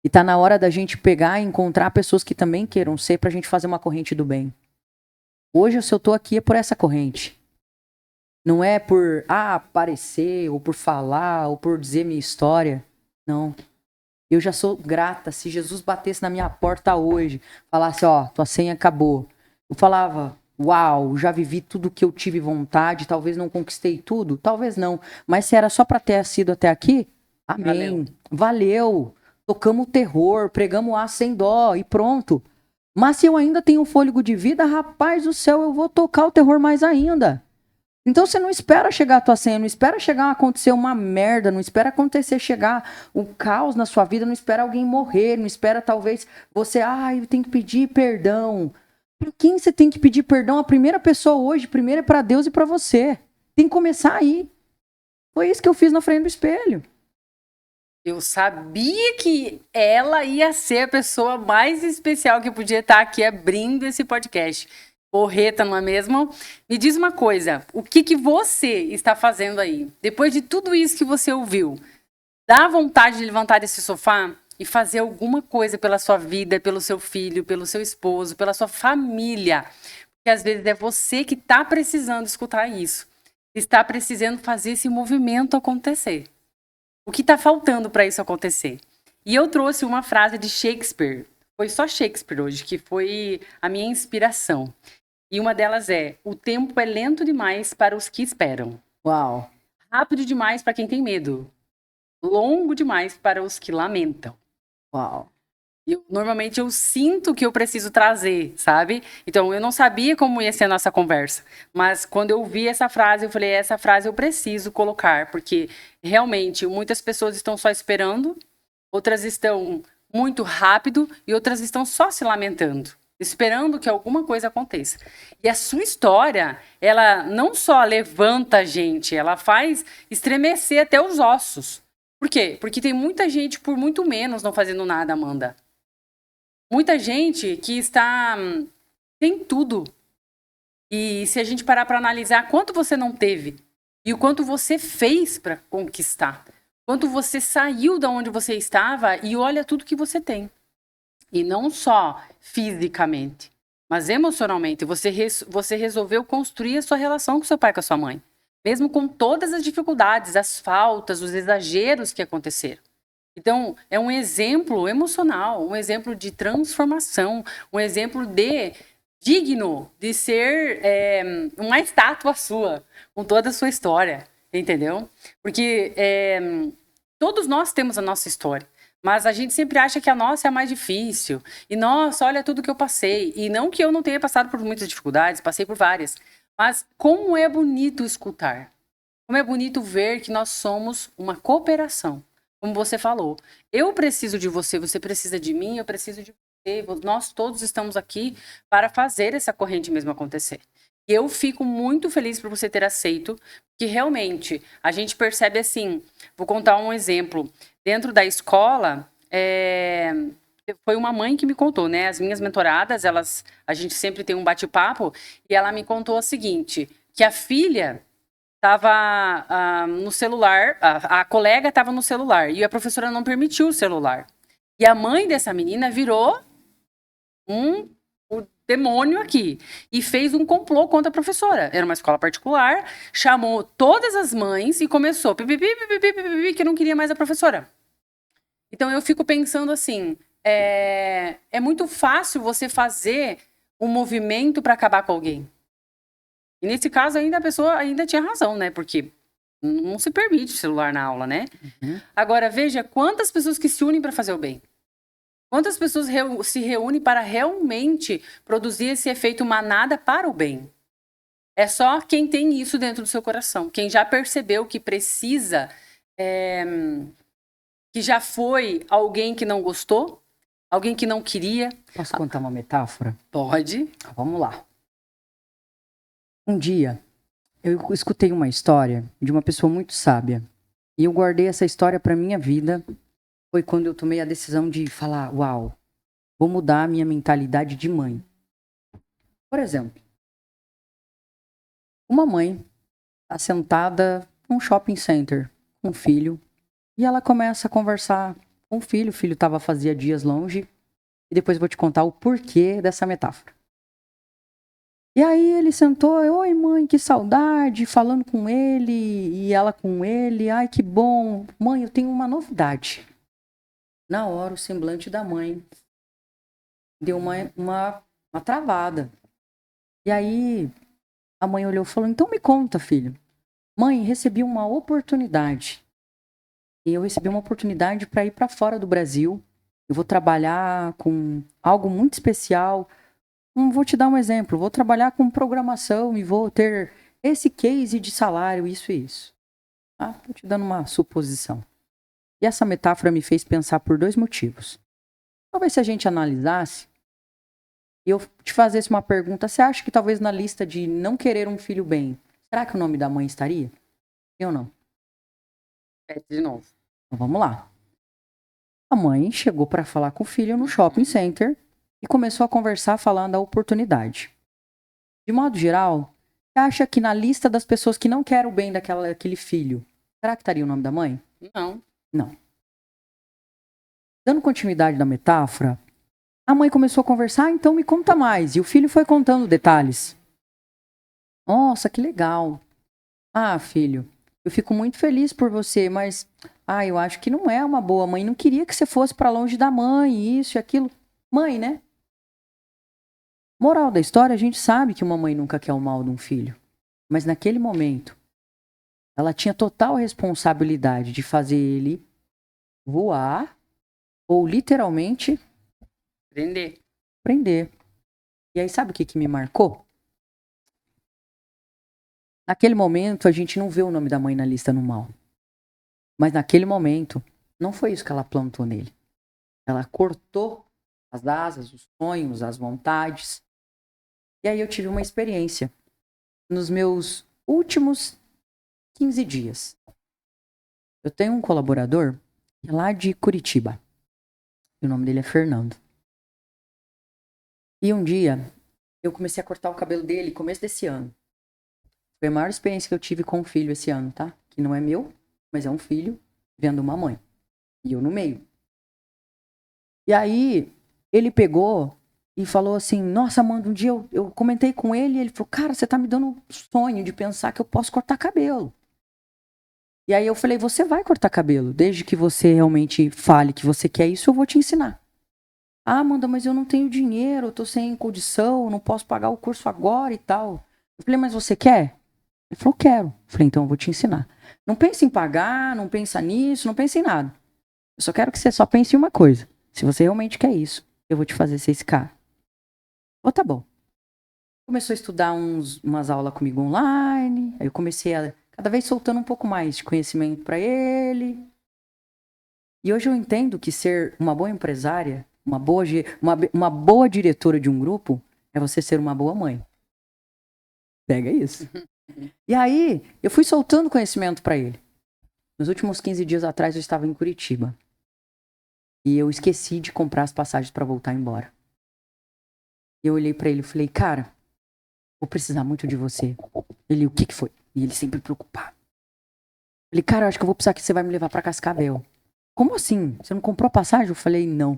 E tá na hora da gente pegar e encontrar pessoas que também queiram ser, pra gente fazer uma corrente do bem. Hoje, se eu tô aqui, é por essa corrente. Não é por aparecer, ou por falar, ou por dizer minha história. Não. Eu já sou grata. Se Jesus batesse na minha porta hoje, falasse, ó, tua senha acabou. Eu falava, uau, já vivi tudo que eu tive vontade, talvez não conquistei tudo, talvez não. Mas se era só pra ter sido até aqui, amém. Valeu. Tocamos o terror, pregamos A sem dó e pronto. Mas se eu ainda tenho fôlego de vida, rapaz do céu, eu vou tocar o terror mais ainda. Então você não espera chegar a tua senha, não espera chegar a acontecer uma merda, não espera chegar um caos na sua vida, não espera alguém morrer, não espera talvez você, eu tenho que pedir perdão. Para quem você tem que pedir perdão? A primeira pessoa hoje, primeiro é para Deus e para você. Tem que começar aí. Foi isso que eu fiz na frente do espelho. Eu sabia que ela ia ser a pessoa mais especial que podia estar aqui abrindo esse podcast. Porreta, não é mesmo? Me diz uma coisa, o que você está fazendo aí? Depois de tudo isso que você ouviu, dá vontade de levantar desse sofá e fazer alguma coisa pela sua vida, pelo seu filho, pelo seu esposo, pela sua família? Porque às vezes é você que está precisando escutar isso. Está precisando fazer esse movimento acontecer. O que está faltando para isso acontecer? E eu trouxe uma frase de Shakespeare. Foi só Shakespeare hoje, que foi a minha inspiração. E uma delas é: o tempo é lento demais para os que esperam. Uau. Rápido demais para quem tem medo. Longo demais para os que lamentam. Uau. Normalmente eu sinto que eu preciso trazer, sabe? Então eu não sabia como ia ser a nossa conversa. Mas quando eu vi essa frase, eu falei, essa frase eu preciso colocar. Porque realmente muitas pessoas estão só esperando. Outras estão muito rápido e outras estão só se lamentando, esperando que alguma coisa aconteça. E a sua história, ela não só levanta a gente, ela faz estremecer até os ossos. Por quê? Porque tem muita gente por muito menos não fazendo nada, Amanda. Muita gente que tem tudo. E se a gente parar para analisar quanto você não teve e o quanto você fez para conquistar, quanto você saiu da onde você estava e olha tudo que você tem. E não só fisicamente, mas emocionalmente. Você resolveu construir a sua relação com seu pai e com a sua mãe. Mesmo com todas as dificuldades, as faltas, os exageros que aconteceram. Então, é um exemplo emocional, um exemplo de transformação, um exemplo de digno de ser uma estátua sua, com toda a sua história, entendeu? Porque todos nós temos a nossa história, mas a gente sempre acha que a nossa é a mais difícil. E, nossa, olha tudo que eu passei. E não que eu não tenha passado por muitas dificuldades, passei por várias. Mas como é bonito escutar. Como é bonito ver que nós somos uma cooperação. Como você falou, eu preciso de você, você precisa de mim, eu preciso de você. Nós todos estamos aqui para fazer essa corrente mesmo acontecer. E eu fico muito feliz por você ter aceito, que realmente a gente percebe assim. Vou contar um exemplo. Dentro da escola, foi uma mãe que me contou, né? As minhas mentoradas, a gente sempre tem um bate-papo, e ela me contou o seguinte, que a filha estava no celular, a colega estava no celular, e a professora não permitiu o celular. E a mãe dessa menina virou o demônio aqui e fez um complô contra a professora. Era uma escola particular, chamou todas as mães e começou que não queria mais a professora. Então eu fico pensando assim, é muito fácil você fazer um movimento para acabar com alguém. E nesse caso ainda a pessoa ainda tinha razão, né? Porque não se permite celular na aula, né? Uhum. Agora veja quantas pessoas que se unem para fazer o bem. Quantas pessoas se reúnem para realmente produzir esse efeito manada para o bem. É só quem tem isso dentro do seu coração. Quem já percebeu que precisa, que já foi alguém que não gostou, alguém que não queria. Posso contar uma metáfora? Pode. Vamos lá. Um dia, eu escutei uma história de uma pessoa muito sábia. E eu guardei essa história para minha vida. Foi quando eu tomei a decisão de falar, uau, vou mudar a minha mentalidade de mãe. Por exemplo, uma mãe está sentada num shopping center com um filho e ela começa a conversar com o filho. O filho fazia dias longe. E depois eu vou te contar o porquê dessa metáfora. E aí ele sentou, oi mãe, que saudade, falando com ele, e ela com ele, ai que bom. Mãe, eu tenho uma novidade. Na hora o semblante da mãe deu uma travada. E aí a mãe olhou e falou, então me conta, filho. Mãe, recebi uma oportunidade. E eu recebi uma oportunidade para ir para fora do Brasil. Eu vou trabalhar com algo muito especial. Vou te dar um exemplo. Vou trabalhar com programação e vou ter esse case de salário, isso e isso. Estou te dando uma suposição. E essa metáfora me fez pensar por 2 motivos. Talvez se a gente analisasse e eu te fizesse uma pergunta, você acha que talvez na lista de não querer um filho bem, será que o nome da mãe estaria? Eu não. De novo. Então vamos lá. A mãe chegou para falar com o filho no shopping center e começou a conversar falando da oportunidade. De modo geral, você acha que na lista das pessoas que não querem o bem daquele filho, será que estaria o nome da mãe? Não. Não. Dando continuidade da metáfora, a mãe começou a conversar, então me conta mais. E o filho foi contando detalhes. Nossa, que legal. Filho, eu fico muito feliz por você, mas eu acho que não é uma boa mãe. Não queria que você fosse para longe da mãe, isso e aquilo. Mãe, né? Moral da história, a gente sabe que uma mãe nunca quer o mal de um filho. Mas naquele momento, ela tinha total responsabilidade de fazer ele voar ou literalmente prender. E aí sabe o que me marcou? Naquele momento, a gente não vê o nome da mãe na lista no mal. Mas naquele momento, não foi isso que ela plantou nele. Ela cortou as asas, os sonhos, as vontades. E aí eu tive uma experiência nos meus últimos 15 dias. Eu tenho um colaborador lá de Curitiba. O nome dele é Fernando. E um dia, eu comecei a cortar o cabelo dele começo desse ano. Foi a maior experiência que eu tive com um filho esse ano, tá? Que não é meu, mas é um filho vendo uma mãe. E eu no meio. E aí, ele pegou e falou assim, nossa, Amanda, um dia eu comentei com ele e ele falou, cara, você tá me dando um sonho de pensar que eu posso cortar cabelo. E aí eu falei, você vai cortar cabelo, desde que você realmente fale que você quer isso, eu vou te ensinar. Ah, Amanda, mas eu não tenho dinheiro, eu tô sem condição, não posso pagar o curso agora e tal. Eu falei, mas você quer? Ele falou, quero. Eu falei, então eu vou te ensinar. Não pense em pagar, não pensa nisso, não pense em nada. Eu só quero que você só pense em uma coisa. Se você realmente quer isso, eu vou te fazer ser esse cara. Ou tá bom. Começou a estudar umas aulas comigo online. Aí eu comecei a cada vez soltando um pouco mais de conhecimento para ele. E hoje eu entendo que ser uma boa empresária, uma boa diretora de um grupo, é você ser uma boa mãe. Pega isso. E aí, eu fui soltando conhecimento para ele. Nos últimos 15 dias atrás, eu estava em Curitiba. E eu esqueci de comprar as passagens para voltar embora. E eu olhei para ele e falei, cara, vou precisar muito de você. Ele, o que que foi? E ele sempre preocupado. Falei, cara, eu acho que eu vou precisar que você vai me levar para Cascavel. Como assim? Você não comprou passagem? Eu falei, não.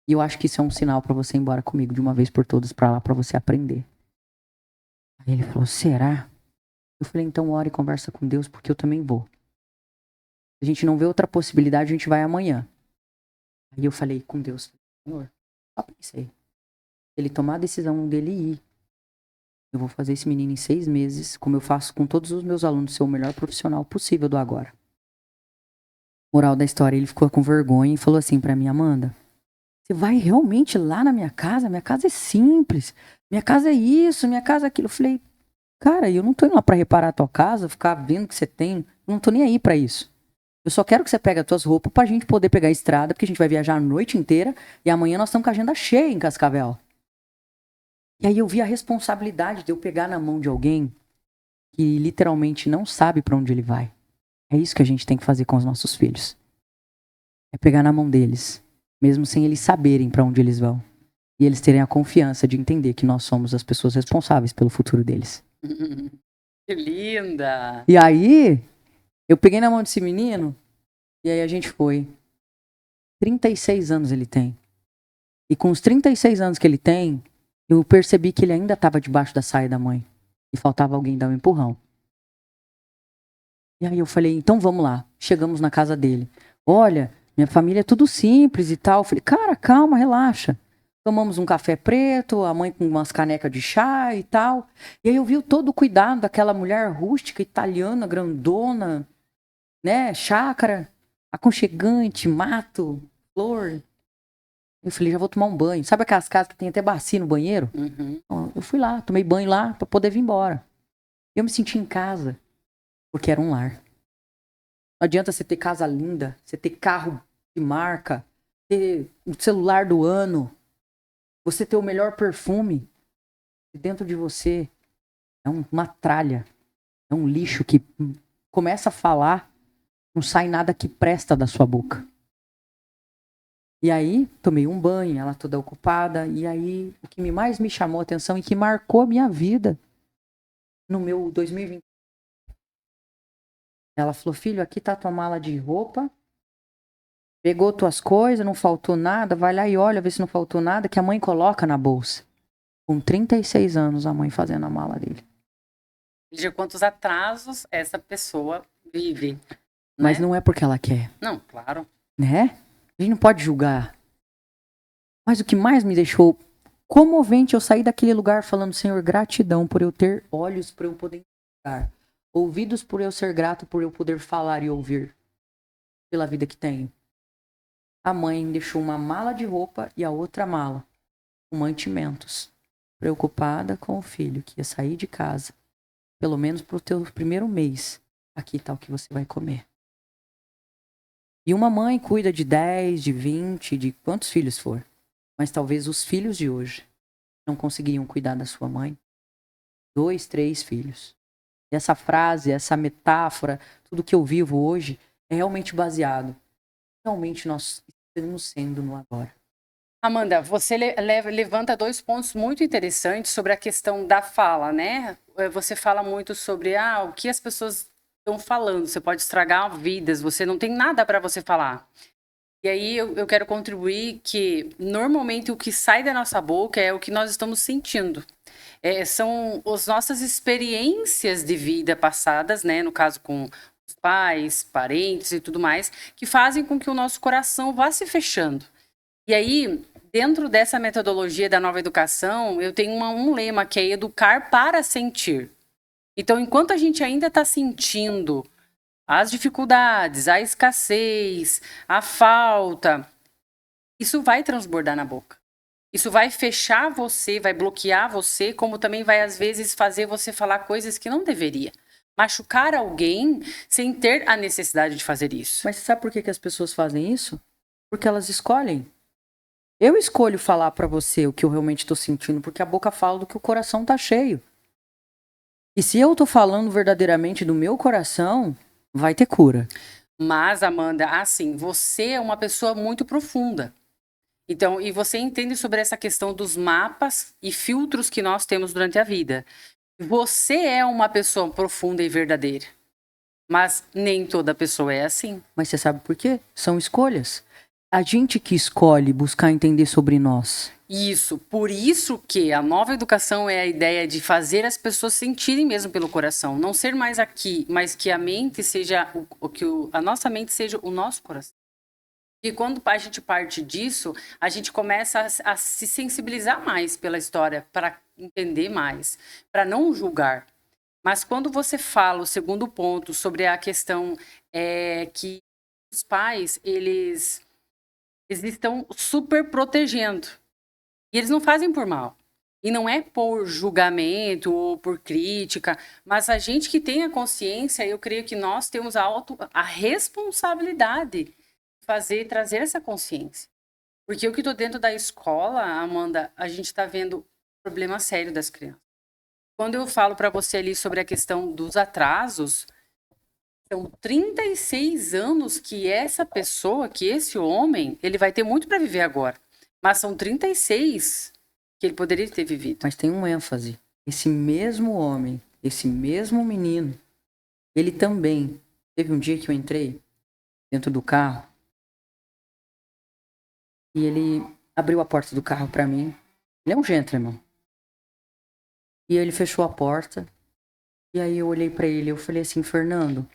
E eu acho que isso é um sinal para você ir embora comigo de uma vez por todas para lá, para você aprender. Aí ele falou, será? Eu falei, então ora e conversa com Deus, porque eu também vou. Se a gente não vê outra possibilidade, a gente vai amanhã. Aí eu falei com Deus, Senhor, só pensei. Se ele tomar a decisão dele ir, eu vou fazer esse menino em 6 meses, como eu faço com todos os meus alunos, ser o melhor profissional possível do agora. Moral da história, ele ficou com vergonha e falou assim pra mim, Amanda, você vai realmente lá na minha casa? Minha casa é simples. Minha casa é isso, minha casa é aquilo. Eu falei, cara, eu não tô indo lá pra reparar a tua casa, ficar vendo o que você tem. Eu não tô nem aí pra isso. Eu só quero que você pegue as tuas roupas pra gente poder pegar a estrada, porque a gente vai viajar a noite inteira e amanhã nós estamos com a agenda cheia em Cascavel. E aí eu vi a responsabilidade de eu pegar na mão de alguém que literalmente não sabe pra onde ele vai. É isso que a gente tem que fazer com os nossos filhos. É pegar na mão deles, mesmo sem eles saberem pra onde eles vão. E eles terem a confiança de entender que nós somos as pessoas responsáveis pelo futuro deles. Que linda! E aí, eu peguei na mão desse menino e aí a gente foi. 36 anos ele tem. E com os 36 anos que ele tem, eu percebi que ele ainda estava debaixo da saia da mãe. E faltava alguém dar um empurrão. E aí eu falei, então vamos lá. Chegamos na casa dele. Olha, minha família é tudo simples e tal. Eu falei, cara, calma, relaxa. Tomamos um café preto, a mãe com umas canecas de chá e tal. E aí eu vi todo o cuidado daquela mulher rústica, italiana, grandona, né? Chácara, aconchegante, mato, flor. Eu falei, já vou tomar um banho. Sabe aquelas casas que tem até bacia no banheiro? Uhum. Eu fui lá, tomei banho lá pra poder vir embora. Eu me senti em casa, porque era um lar. Não adianta você ter casa linda, você ter carro de marca, ter o celular do ano, você ter o melhor perfume. E dentro de você é uma tralha, é um lixo que começa a falar, não sai nada que presta da sua boca. E aí, tomei um banho, ela toda ocupada. E aí, o que mais me chamou a atenção e que marcou a minha vida no meu 2020. Ela falou, filho, aqui tá tua mala de roupa. Pegou tuas coisas, não faltou nada. Vai lá e olha, vê se não faltou nada, que a mãe coloca na bolsa. Com 36 anos, a mãe fazendo a mala dele. Veja quantos atrasos essa pessoa vive. Mas Né? não é porque ela quer, Não, claro. né? A gente não pode julgar. Mas o que mais me deixou comovente, eu saí daquele lugar falando, Senhor, gratidão por eu ter olhos para eu poder enxergar, ouvidos por eu ser grato por eu poder falar e ouvir pela vida que tenho. A mãe deixou uma mala de roupa e a outra mala com mantimentos, preocupada com o filho que ia sair de casa, pelo menos pro teu primeiro mês. Aqui tá o que você vai comer. E uma mãe cuida de 10, de 20, de quantos filhos for. Mas talvez os filhos de hoje não conseguiam cuidar da sua mãe. 2, 3 filhos. E essa frase, essa metáfora, tudo que eu vivo hoje é realmente baseado. Realmente nós estamos sendo no agora. Amanda, você levanta 2 pontos muito interessantes sobre a questão da fala, né? Você fala muito sobre o que as pessoas estão falando. Você pode estragar vidas, você não tem nada para você falar. E aí eu quero contribuir que normalmente o que sai da nossa boca é o que nós estamos sentindo. São as nossas experiências de vida passadas, né? No caso com os pais, parentes e tudo mais, que fazem com que o nosso coração vá se fechando. E aí, Dentro dessa metodologia da nova educação, eu tenho um lema que é educar para sentir. Então, enquanto a gente ainda está sentindo as dificuldades, a escassez, a falta, isso vai transbordar na boca. Isso vai fechar você, vai bloquear você, como também vai, às vezes, fazer você falar coisas que não deveria. Machucar alguém sem ter a necessidade de fazer isso. Mas você sabe por que as pessoas fazem isso? Porque elas escolhem. Eu escolho falar pra você o que eu realmente tô sentindo, porque a boca fala do que o coração tá cheio. E se eu tô falando verdadeiramente do meu coração, vai ter cura. Mas, Amanda, assim, você é uma pessoa muito profunda. Então, e você entende sobre essa questão dos mapas e filtros que nós temos durante a vida. Você é uma pessoa profunda e verdadeira. Mas nem toda pessoa é assim. Mas você sabe por quê? São escolhas. A gente que escolhe buscar entender sobre nós. Isso, por isso que a nova educação é a ideia de fazer as pessoas sentirem mesmo pelo coração, não ser mais aqui, mas que a mente seja a nossa mente seja o nosso coração. E quando a gente parte disso, a gente começa a se sensibilizar mais pela história, para entender mais, para não julgar. Mas quando você fala o segundo ponto sobre a questão que os pais, eles estão super protegendo. E eles não fazem por mal. E não é por julgamento ou por crítica, mas a gente que tem a consciência, eu creio que nós temos a responsabilidade de trazer essa consciência. Porque o que estou dentro da escola, Amanda, a gente está vendo problema sério das crianças. Quando eu falo para você ali sobre a questão dos atrasos, são 36 anos que essa pessoa, que esse homem, ele vai ter muito para viver agora. Mas são 36 que ele poderia ter vivido. Mas tem um ênfase. Esse mesmo homem, esse mesmo menino, ele também... Teve um dia que eu entrei dentro do carro e ele abriu a porta do carro pra mim. Ele é um gentleman. E ele fechou a porta. E aí eu olhei pra ele e eu falei assim, Fernando,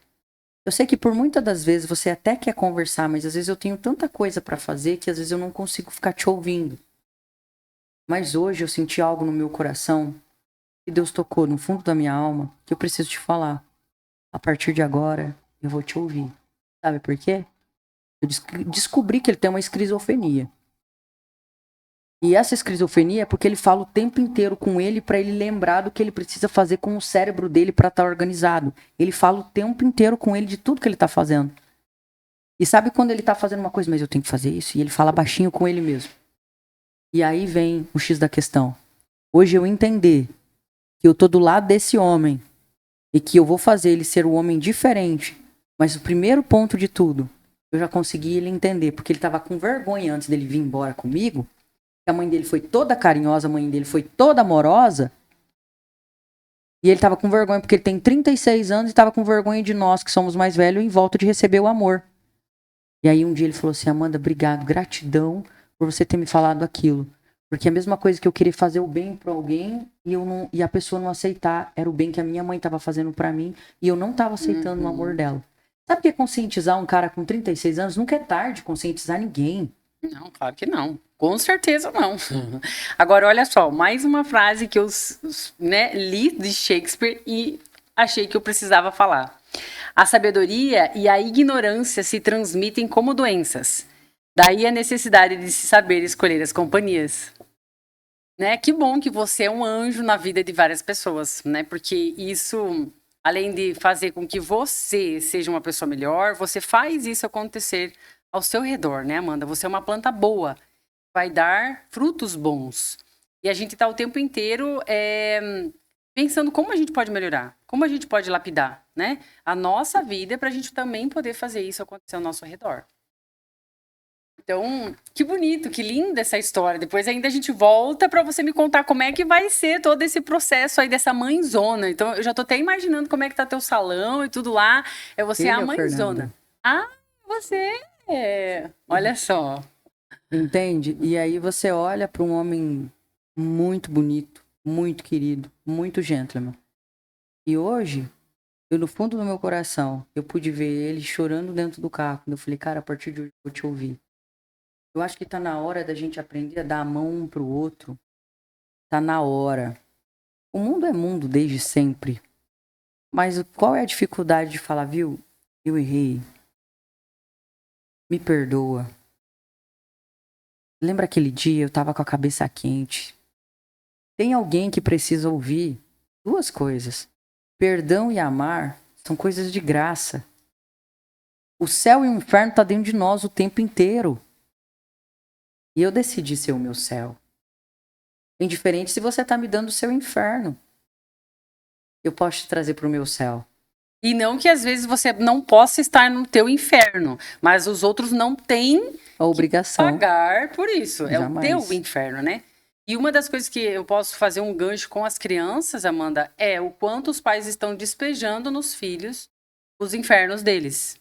eu sei que por muitas das vezes você até quer conversar, mas às vezes eu tenho tanta coisa pra fazer que às vezes eu não consigo ficar te ouvindo. Mas hoje eu senti algo no meu coração que Deus tocou no fundo da minha alma que eu preciso te falar. A partir de agora, eu vou te ouvir. Sabe por quê? Eu descobri que ele tem uma esquizofrenia. E essa esquizofrenia é porque ele fala o tempo inteiro com ele para ele lembrar do que ele precisa fazer com o cérebro dele para estar organizado. Ele fala o tempo inteiro com ele de tudo que ele tá fazendo. E sabe quando ele tá fazendo uma coisa, mas eu tenho que fazer isso? E ele fala baixinho com ele mesmo. E aí vem o X da questão. Hoje eu entender que eu tô do lado desse homem e que eu vou fazer ele ser um homem diferente. Mas o primeiro ponto de tudo, eu já consegui ele entender, porque ele tava com vergonha antes dele vir embora comigo. A mãe dele foi toda carinhosa, a mãe dele foi toda amorosa. E ele tava com vergonha, porque ele tem 36 anos e tava com vergonha de nós, que somos mais velhos, em volta de receber o amor. E aí um dia ele falou assim, Amanda, obrigado, gratidão por você ter me falado aquilo. Porque a mesma coisa que eu queria fazer o bem para alguém e a pessoa não aceitar, era o bem que a minha mãe tava fazendo para mim e eu não tava aceitando o amor dela. Sabe o que é conscientizar um cara com 36 anos? Nunca é tarde conscientizar ninguém. Não, claro que não. Com certeza não. Agora, olha só, mais uma frase que eu li de Shakespeare e achei que eu precisava falar. A sabedoria e a ignorância se transmitem como doenças. Daí a necessidade de se saber escolher as companhias. Né? Que bom que você é um anjo na vida de várias pessoas, né? Porque isso, além de fazer com que você seja uma pessoa melhor, você faz isso acontecer ao seu redor, né, Amanda? Você é uma planta boa, vai dar frutos bons. E a gente está o tempo inteiro pensando como a gente pode melhorar, como a gente pode lapidar, né? A nossa vida para a gente também poder fazer isso acontecer ao nosso redor. Então, que bonito, que linda essa história. Depois ainda a gente volta para você me contar como é que vai ser todo esse processo aí dessa mãezona. Então, eu já tô até imaginando como é que tá teu salão e tudo lá. É você a mãezona. Ah, você é. Olha só. Entende? E aí você olha para um homem muito bonito, muito querido, muito gentleman. E hoje, eu no fundo do meu coração, eu pude ver ele chorando dentro do carro. Eu falei, cara, a partir de hoje eu vou te ouvir. Eu acho que tá na hora da gente aprender a dar a mão um pro outro. Tá na hora. O mundo é mundo desde sempre. Mas qual é a dificuldade de falar, viu? Eu errei. Me perdoa. Lembra aquele dia eu tava com a cabeça quente? Tem alguém que precisa ouvir duas coisas. Perdão e amar são coisas de graça. O céu e o inferno tá dentro de nós o tempo inteiro. E eu decidi ser o meu céu. Indiferente se você tá me dando o seu inferno. Eu posso te trazer pro meu céu. E não que às vezes você não possa estar no teu inferno, mas os outros não têm A obrigação. pagar por isso. É o Jamais. teu inferno, né? E uma das coisas que eu posso fazer um gancho com as crianças, Amanda, é o quanto os pais estão despejando nos filhos os infernos deles.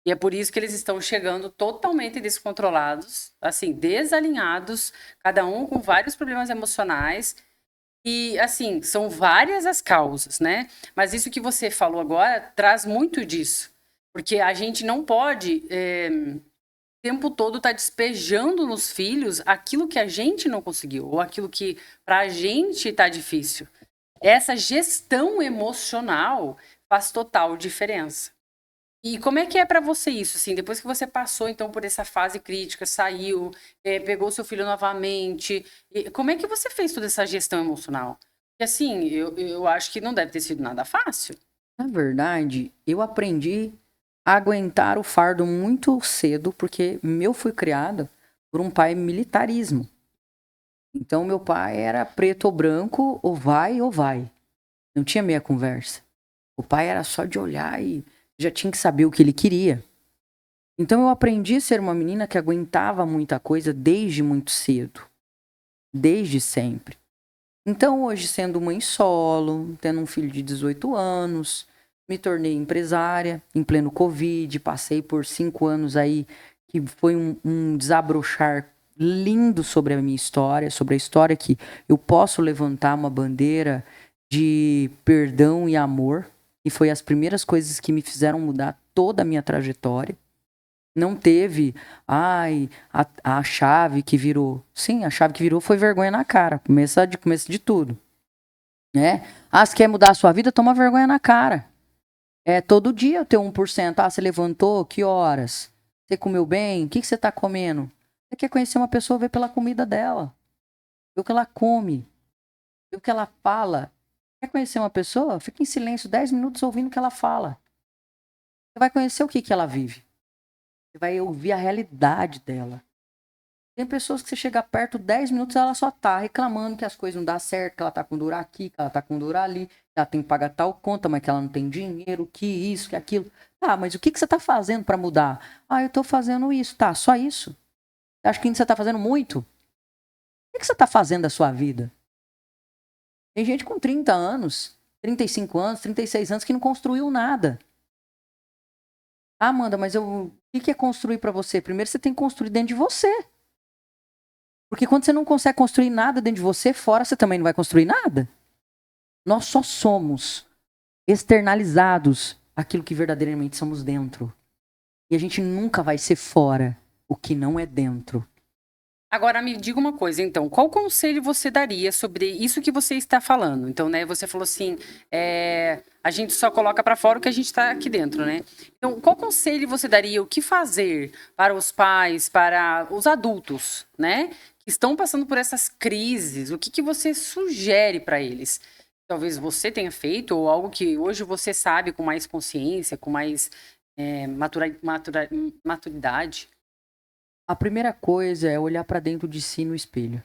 E é por isso que eles estão chegando totalmente descontrolados, assim, desalinhados, cada um com vários problemas emocionais. E, assim, são várias as causas, né? Mas isso que você falou agora traz muito disso. Porque a gente não pode, o tempo todo, estar despejando nos filhos aquilo que a gente não conseguiu, ou aquilo que para a gente está difícil. Essa gestão emocional faz total diferença. E como é que é para você isso, assim, depois que você passou, então, por essa fase crítica, saiu, pegou seu filho novamente, como é que você fez toda essa gestão emocional? Porque, assim, eu acho que não deve ter sido nada fácil. Na verdade, eu aprendi a aguentar o fardo muito cedo, porque eu fui criado por um pai militarismo. Então, meu pai era preto ou branco, ou vai ou vai. Não tinha meia conversa. O pai era só de olhar e já tinha que saber o que ele queria. Então, eu aprendi a ser uma menina que aguentava muita coisa desde muito cedo. Desde sempre. Então, hoje, sendo mãe solo, tendo um filho de 18 anos, me tornei empresária em pleno Covid, passei por 5 anos aí, que foi um desabrochar lindo sobre a minha história, sobre a história que eu posso levantar uma bandeira de perdão e amor, e foi as primeiras coisas que me fizeram mudar toda a minha trajetória. Não teve, a chave que virou. Sim, a chave que virou foi vergonha na cara, começo de tudo, né? Se quer mudar a sua vida, toma vergonha na cara. Todo dia eu tenho 1%. Você levantou? Que horas? Você comeu bem? O que você tá comendo? Você quer conhecer uma pessoa, vê pela comida dela. Vê o que ela come. Vê o que ela fala. Quer conhecer uma pessoa? Fica em silêncio 10 minutos ouvindo o que ela fala. Você vai conhecer o que ela vive. Você vai ouvir a realidade dela. Tem pessoas que você chega perto, 10 minutos, ela só tá reclamando que as coisas não dão certo, que ela tá com dor aqui, que ela tá com dor ali, que ela tem que pagar tal conta, mas que ela não tem dinheiro, que isso, que aquilo. Mas o que você tá fazendo pra mudar? Eu tô fazendo isso. Tá, só isso? Acho que você tá fazendo muito. O que você tá fazendo da sua vida? Tem gente com 30 anos, 35 anos, 36 anos que não construiu nada. Amanda, mas o que é construir pra você? Primeiro você tem que construir dentro de você. Porque quando você não consegue construir nada dentro de você, fora você também não vai construir nada. Nós só somos externalizados aquilo que verdadeiramente somos dentro. E a gente nunca vai ser fora o que não é dentro. Agora, me diga uma coisa, então, qual conselho você daria sobre isso que você está falando? Então, né, você falou assim, a gente só coloca para fora o que a gente está aqui dentro, né? Então, qual conselho você daria, o que fazer para os pais, para os adultos, né, que estão passando por essas crises? O que você sugere para eles? Talvez você tenha feito, ou algo que hoje você sabe com mais consciência, com mais maturidade. A primeira coisa é olhar para dentro de si no espelho.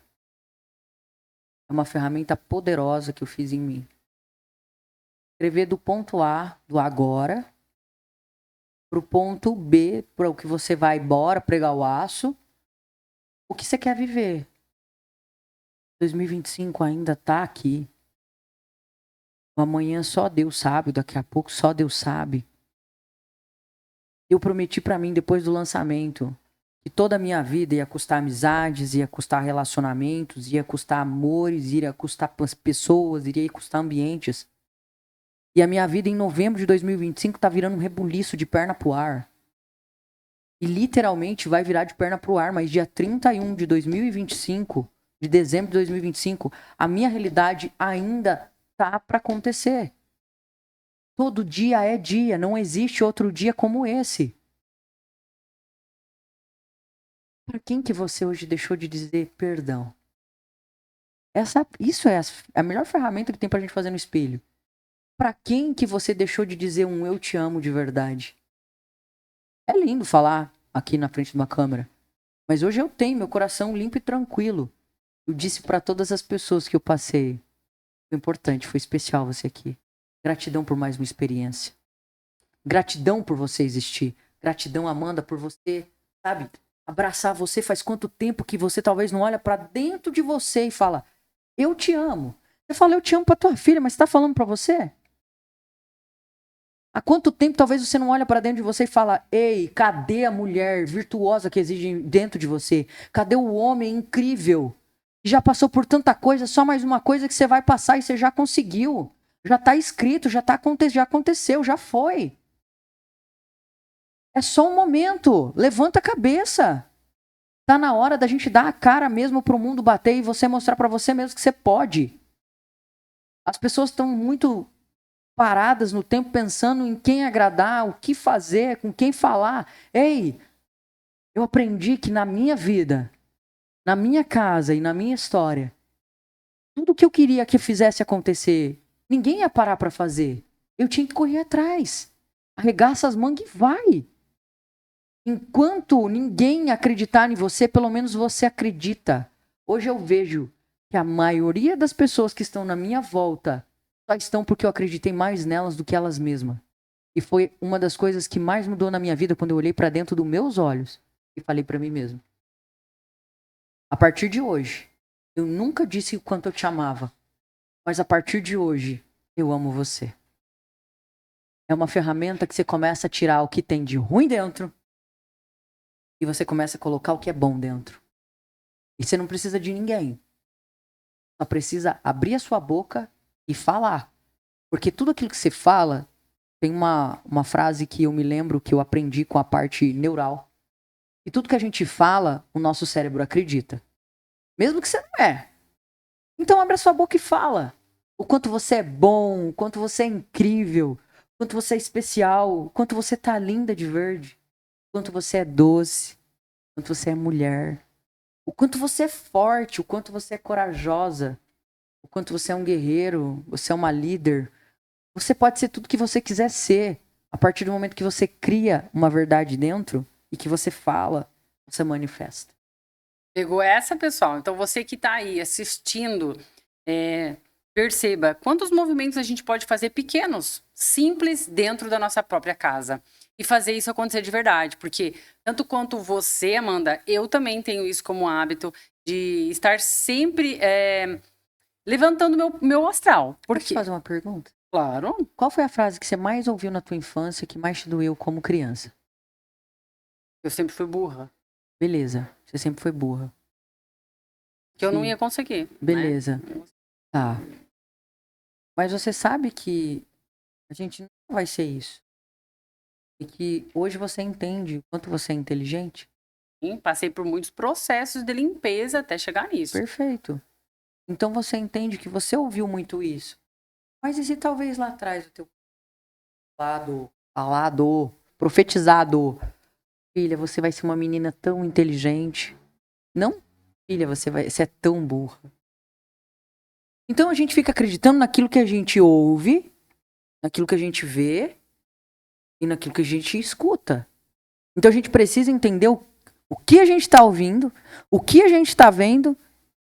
É uma ferramenta poderosa que eu fiz em mim. Escrever do ponto A, do agora, pro ponto B, para o que você vai embora, pregar o aço. O que você quer viver? 2025 ainda tá aqui. O amanhã só Deus sabe, daqui a pouco só Deus sabe. Eu prometi para mim, depois do lançamento, que toda a minha vida ia custar amizades, ia custar relacionamentos, ia custar amores, iria custar pessoas, iria custar ambientes. E a minha vida em novembro de 2025 tá virando um rebuliço de perna pro ar. e literalmente vai virar de perna pro ar, mas dia 31 de 2025, de dezembro de 2025, a minha realidade ainda tá para acontecer. Todo dia é dia, não existe outro dia como esse. Para quem que você hoje deixou de dizer perdão? Isso é a melhor ferramenta que tem pra gente fazer no espelho. Para quem que você deixou de dizer um eu te amo de verdade? É lindo falar aqui na frente de uma câmera, mas hoje eu tenho meu coração limpo e tranquilo. Eu disse para todas as pessoas que eu passei. Foi importante, foi especial você aqui. Gratidão por mais uma experiência. Gratidão por você existir. Gratidão, Amanda, por você, sabe, abraçar você. Faz quanto tempo que você talvez não olha para dentro de você e fala, eu te amo. Você fala, eu te amo pra tua filha, mas você tá falando pra você? Há quanto tempo talvez você não olha para dentro de você e fala, ei, cadê a mulher virtuosa que existe dentro de você? Cadê o homem incrível? Já passou por tanta coisa, só mais uma coisa que você vai passar e você já conseguiu. Já tá escrito, já aconteceu, já foi. É só um momento. Levanta a cabeça. Tá na hora da gente dar a cara mesmo pro mundo bater e você mostrar para você mesmo que você pode. As pessoas estão muito paradas no tempo pensando em quem agradar, o que fazer, com quem falar. Ei, eu aprendi que na minha vida, na minha casa e na minha história, tudo que eu queria que fizesse acontecer, ninguém ia parar para fazer. Eu tinha que correr atrás. Arregaça as mangas e vai. Enquanto ninguém acreditar em você, pelo menos você acredita. Hoje eu vejo que a maioria das pessoas que estão na minha volta só estão porque eu acreditei mais nelas do que elas mesmas. E foi uma das coisas que mais mudou na minha vida quando eu olhei para dentro dos meus olhos e falei para mim mesmo. A partir de hoje, eu nunca disse o quanto eu te amava, mas a partir de hoje, eu amo você. É uma ferramenta que você começa a tirar o que tem de ruim dentro e você começa a colocar o que é bom dentro. E você não precisa de ninguém. Só precisa abrir a sua boca e falar. Porque tudo aquilo que você fala, tem uma frase que eu me lembro que eu aprendi com a parte neural. E tudo que a gente fala, o nosso cérebro acredita. Mesmo que você não é. Então abre a sua boca e fala. O quanto você é bom, o quanto você é incrível, o quanto você é especial, o quanto você tá linda de verde, o quanto você é doce, o quanto você é mulher, o quanto você é forte, o quanto você é corajosa, o quanto você é um guerreiro, você é uma líder. Você pode ser tudo que você quiser ser. A partir do momento que você cria uma verdade dentro e que você fala, você manifesta. Pegou essa, pessoal? Então você que tá aí assistindo, perceba quantos movimentos a gente pode fazer pequenos, simples, dentro da nossa própria casa. E fazer isso acontecer de verdade. Porque tanto quanto você, Amanda, eu também tenho isso como hábito de estar sempre levantando meu astral. Posso fazer uma pergunta? Claro. Qual foi a frase que você mais ouviu na tua infância que mais te doeu como criança? Eu sempre fui burra. Beleza, você sempre foi burra. Que eu não ia conseguir. Beleza. Né? Tá. Mas você sabe que a gente não vai ser isso. E que hoje você entende o quanto você é inteligente? Sim, passei por muitos processos de limpeza até chegar nisso. Perfeito. Então você entende que você ouviu muito isso. Mas e se talvez lá atrás o teu falado, profetizado, filha, você vai ser uma menina tão inteligente. Não, filha, você é tão burra. Então a gente fica acreditando naquilo que a gente ouve, naquilo que a gente vê e naquilo que a gente escuta. Então a gente precisa entender o que a gente está ouvindo, o que a gente está vendo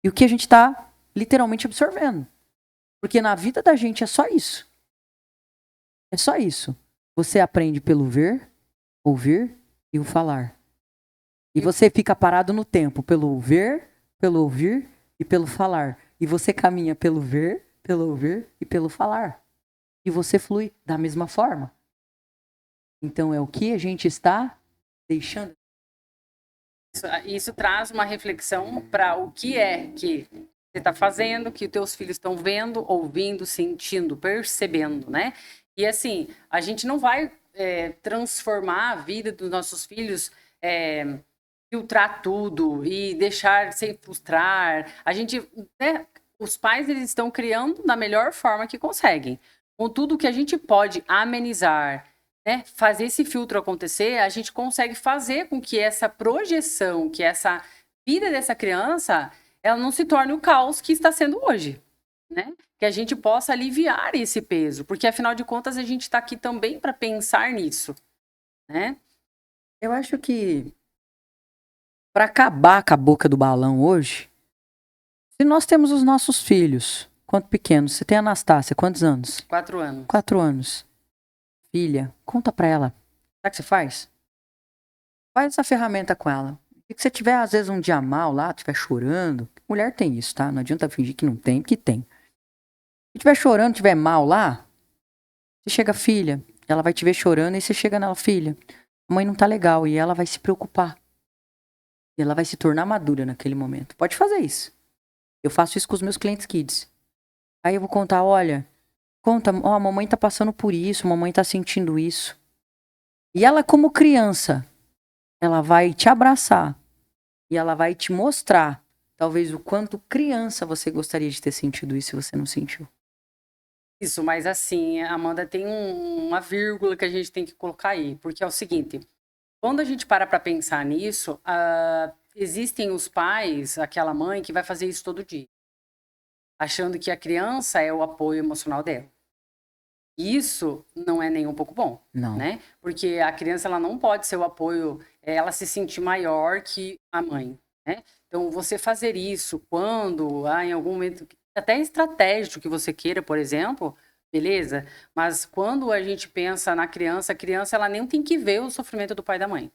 e o que a gente está literalmente absorvendo. Porque na vida da gente é só isso. É só isso. Você aprende pelo ver, ouvir e o falar. E você fica parado no tempo pelo ver, pelo ouvir e pelo falar. E você caminha pelo ver, pelo ouvir e pelo falar. E você flui da mesma forma. Então é o que a gente está deixando. Isso traz uma reflexão para o que é que você está fazendo, que os teus filhos estão vendo, ouvindo, sentindo, percebendo, né? E assim, a gente não vai transformar a vida dos nossos filhos filtrar tudo e deixar sem frustrar. A gente, né, os pais, eles estão criando da melhor forma que conseguem. Com tudo que a gente pode amenizar, né, fazer esse filtro acontecer, a gente consegue fazer com que essa projeção, que essa vida dessa criança, ela não se torne o caos que está sendo hoje, né? Que a gente possa aliviar esse peso, porque afinal de contas a gente está aqui também para pensar nisso, né? Eu acho que para acabar com a boca do balão hoje, se nós temos os nossos filhos, quanto pequenos, você tem a Anastácia, quantos anos? 4 anos. 4 anos. Filha, conta pra ela. Sabe o que você faz? Faz essa ferramenta com ela. E que você tiver, às vezes, um dia mal lá, estiver chorando. Mulher tem isso, tá? Não adianta fingir que não tem, porque tem. Se estiver chorando, estiver mal lá, você chega, filha, ela vai te ver chorando, e você chega nela, filha, a mãe não tá legal, e ela vai se preocupar. E ela vai se tornar madura naquele momento. Pode fazer isso. Eu faço isso com os meus clientes kids. Aí eu vou contar, olha, conta, ó, a mamãe tá passando por isso, a mamãe tá sentindo isso. E ela, como criança, ela vai te abraçar. E ela vai te mostrar, talvez, o quanto criança você gostaria de ter sentido isso e você não sentiu. Isso, mas assim, Amanda, tem uma vírgula que a gente tem que colocar aí, porque é o seguinte, quando a gente para pensar nisso, existem os pais, aquela mãe que vai fazer isso todo dia, achando que a criança é o apoio emocional dela. Isso não é nem um pouco bom, Não. né? Porque a criança, ela não pode ser o apoio, ela se sentir maior que a mãe, né? Então, você fazer isso quando, em algum momento, até estratégico que você queira, por exemplo, beleza? Mas quando a gente pensa na criança, a criança, ela nem tem que ver o sofrimento do pai e da mãe,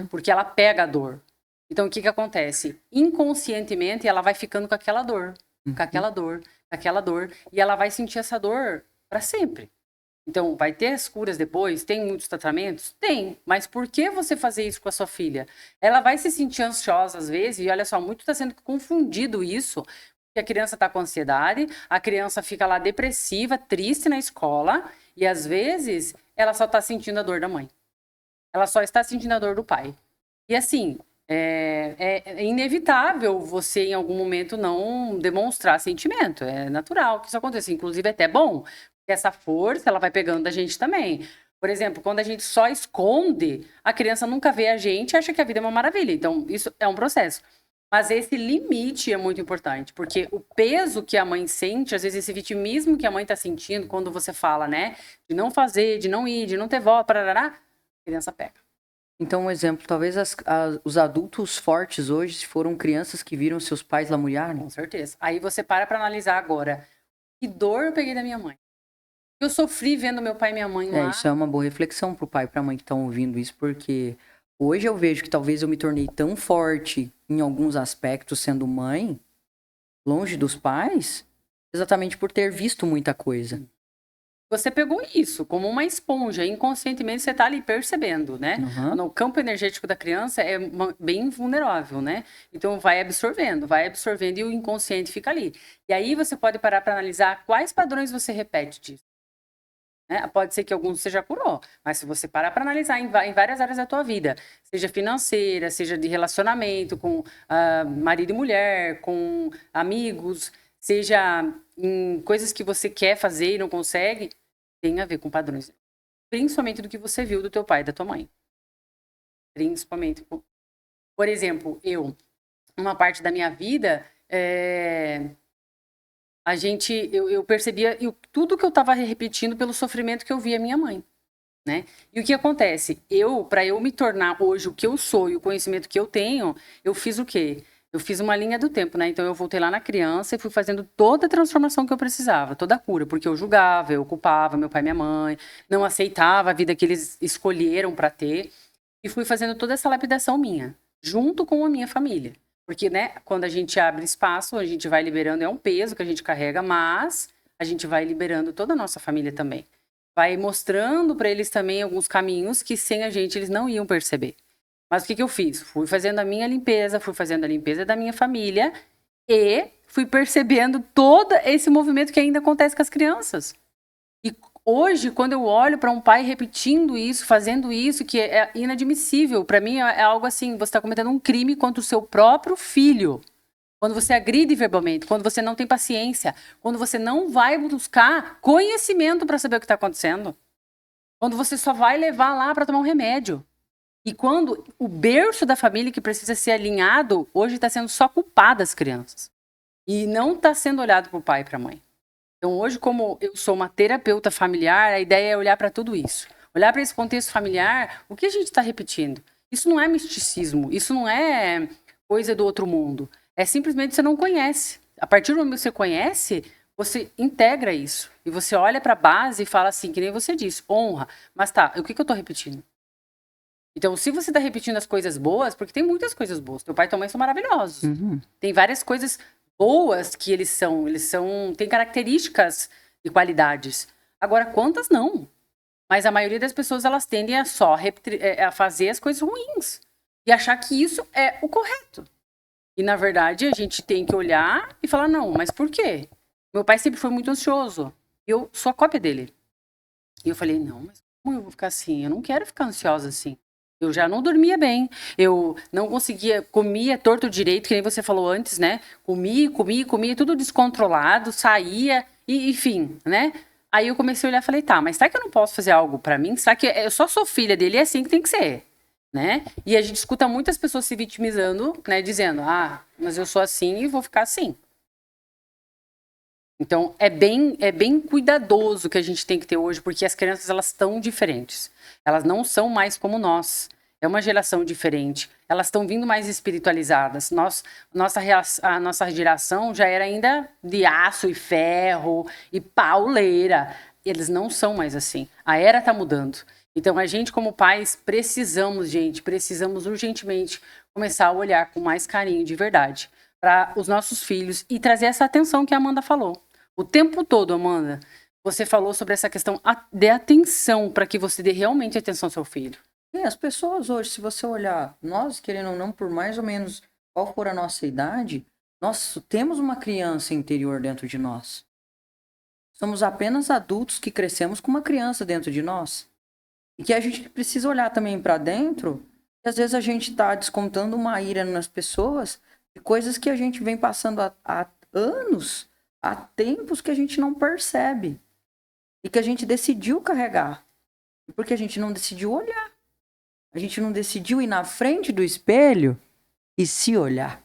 porque ela pega a dor. Então, o que que acontece? Inconscientemente, ela vai ficando com aquela dor, com aquela dor, com aquela dor, e ela vai sentir essa dor para sempre. Então, vai ter as curas depois? Tem muitos tratamentos? Tem. Mas por que você fazer isso com a sua filha? Ela vai se sentir ansiosa às vezes, e olha só, muito está sendo confundido isso, porque a criança está com ansiedade, a criança fica lá depressiva, triste na escola, e às vezes ela só está sentindo a dor da mãe. Ela só está sentindo a dor do pai. E assim, é inevitável você em algum momento não demonstrar sentimento. É natural que isso aconteça. Inclusive, é até bom. Essa força, ela vai pegando da gente também. Por exemplo, quando a gente só esconde, a criança nunca vê a gente e acha que a vida é uma maravilha. Então, isso é um processo. Mas esse limite é muito importante, porque o peso que a mãe sente, às vezes esse vitimismo que a mãe tá sentindo quando você fala, né, de não fazer, de não ir, de não ter vó, parará, a criança pega. Então, um exemplo, talvez os adultos fortes hoje foram crianças que viram seus pais lamuriar, né? Com certeza. Aí você para analisar agora, que dor eu peguei da minha mãe. Eu sofri vendo meu pai e minha mãe lá. Isso é uma boa reflexão pro pai e pra mãe que estão ouvindo isso, porque hoje eu vejo que talvez eu me tornei tão forte em alguns aspectos sendo mãe, longe dos pais, exatamente por ter visto muita coisa. Você pegou isso como uma esponja, inconscientemente você tá ali percebendo, né? Uhum. O campo energético da criança é bem vulnerável, né? Então vai absorvendo e o inconsciente fica ali. E aí você pode parar para analisar quais padrões você repete disso. Né? Pode ser que alguns você já curou, mas se você parar para analisar em várias áreas da tua vida, seja financeira, seja de relacionamento com marido e mulher, com amigos, seja em coisas que você quer fazer e não consegue, tem a ver com padrões. Principalmente do que você viu do teu pai e da tua mãe. Principalmente. Por exemplo, uma parte da minha vida, eu percebia tudo que eu estava repetindo pelo sofrimento que eu via minha mãe, né? E o que acontece? Para eu me tornar hoje o que eu sou e o conhecimento que eu tenho, eu fiz o quê? Eu fiz uma linha do tempo, né? Então eu voltei lá na criança e fui fazendo toda a transformação que eu precisava, toda a cura, porque eu julgava, eu culpava meu pai e minha mãe, não aceitava a vida que eles escolheram para ter, e fui fazendo toda essa lapidação minha, junto com a minha família. Porque, né, quando a gente abre espaço, a gente vai liberando, é um peso que a gente carrega, mas a gente vai liberando toda a nossa família também. Vai mostrando para eles também alguns caminhos que sem a gente eles não iam perceber. Mas o que eu fiz? Fui fazendo a minha limpeza, fui fazendo a limpeza da minha família e fui percebendo todo esse movimento que ainda acontece com as crianças. E hoje, quando eu olho para um pai repetindo isso, fazendo isso, que é inadmissível, para mim é algo assim, você está cometendo um crime contra o seu próprio filho. Quando você agride verbalmente, quando você não tem paciência, quando você não vai buscar conhecimento para saber o que está acontecendo, quando você só vai levar lá para tomar um remédio. E quando o berço da família que precisa ser alinhado, hoje está sendo só culpado as crianças. E não está sendo olhado para o pai e para a mãe. Então, hoje, como eu sou uma terapeuta familiar, a ideia é olhar para tudo isso. Olhar para esse contexto familiar, o que a gente está repetindo? Isso não é misticismo, isso não é coisa do outro mundo. É simplesmente você não conhece. A partir do momento que você conhece, você integra isso. E você olha para a base e fala assim, que nem você disse, honra. Mas tá, o que eu estou repetindo? Então, se você está repetindo as coisas boas, porque tem muitas coisas boas. Teu pai e tua mãe são maravilhosos. Uhum. Tem várias coisas boas que eles são, têm características e qualidades. Agora, quantas não? Mas a maioria das pessoas, elas tendem a só a fazer as coisas ruins. E achar que isso é o correto. E, na verdade, a gente tem que olhar e falar, não, mas por quê? Meu pai sempre foi muito ansioso. Eu sou a cópia dele. E eu falei, não, mas como eu vou ficar assim? Eu não quero ficar ansiosa assim. Eu já não dormia bem, eu não conseguia, comia torto direito, que nem você falou antes, né? Comia, tudo descontrolado, saía, e enfim, né? Aí eu comecei a olhar e falei, tá, mas será que eu não posso fazer algo pra mim? Será que eu só sou filha dele e é assim que tem que ser, né? E a gente escuta muitas pessoas se vitimizando, né? Dizendo, mas eu sou assim e vou ficar assim. Então, é bem cuidadoso que a gente tem que ter hoje, porque as crianças, elas estão diferentes. Elas não são mais como nós. É uma geração diferente. Elas estão vindo mais espiritualizadas. A nossa geração já era ainda de aço e ferro e pauleira. Eles não são mais assim. A era está mudando. Então, a gente, como pais, precisamos urgentemente começar a olhar com mais carinho de verdade para os nossos filhos e trazer essa atenção que a Amanda falou. O tempo todo, Amanda, você falou sobre essa questão de atenção para que você dê realmente atenção ao seu filho. As pessoas hoje, se você olhar, nós, querendo ou não, por mais ou menos qual for a nossa idade, nós temos uma criança interior dentro de nós. Somos apenas adultos que crescemos com uma criança dentro de nós. E que a gente precisa olhar também para dentro, e às vezes a gente está descontando uma ira nas pessoas de coisas que a gente vem passando há anos, há tempos que a gente não percebe. E que a gente decidiu carregar. Porque a gente não decidiu olhar. A gente não decidiu ir na frente do espelho e se olhar.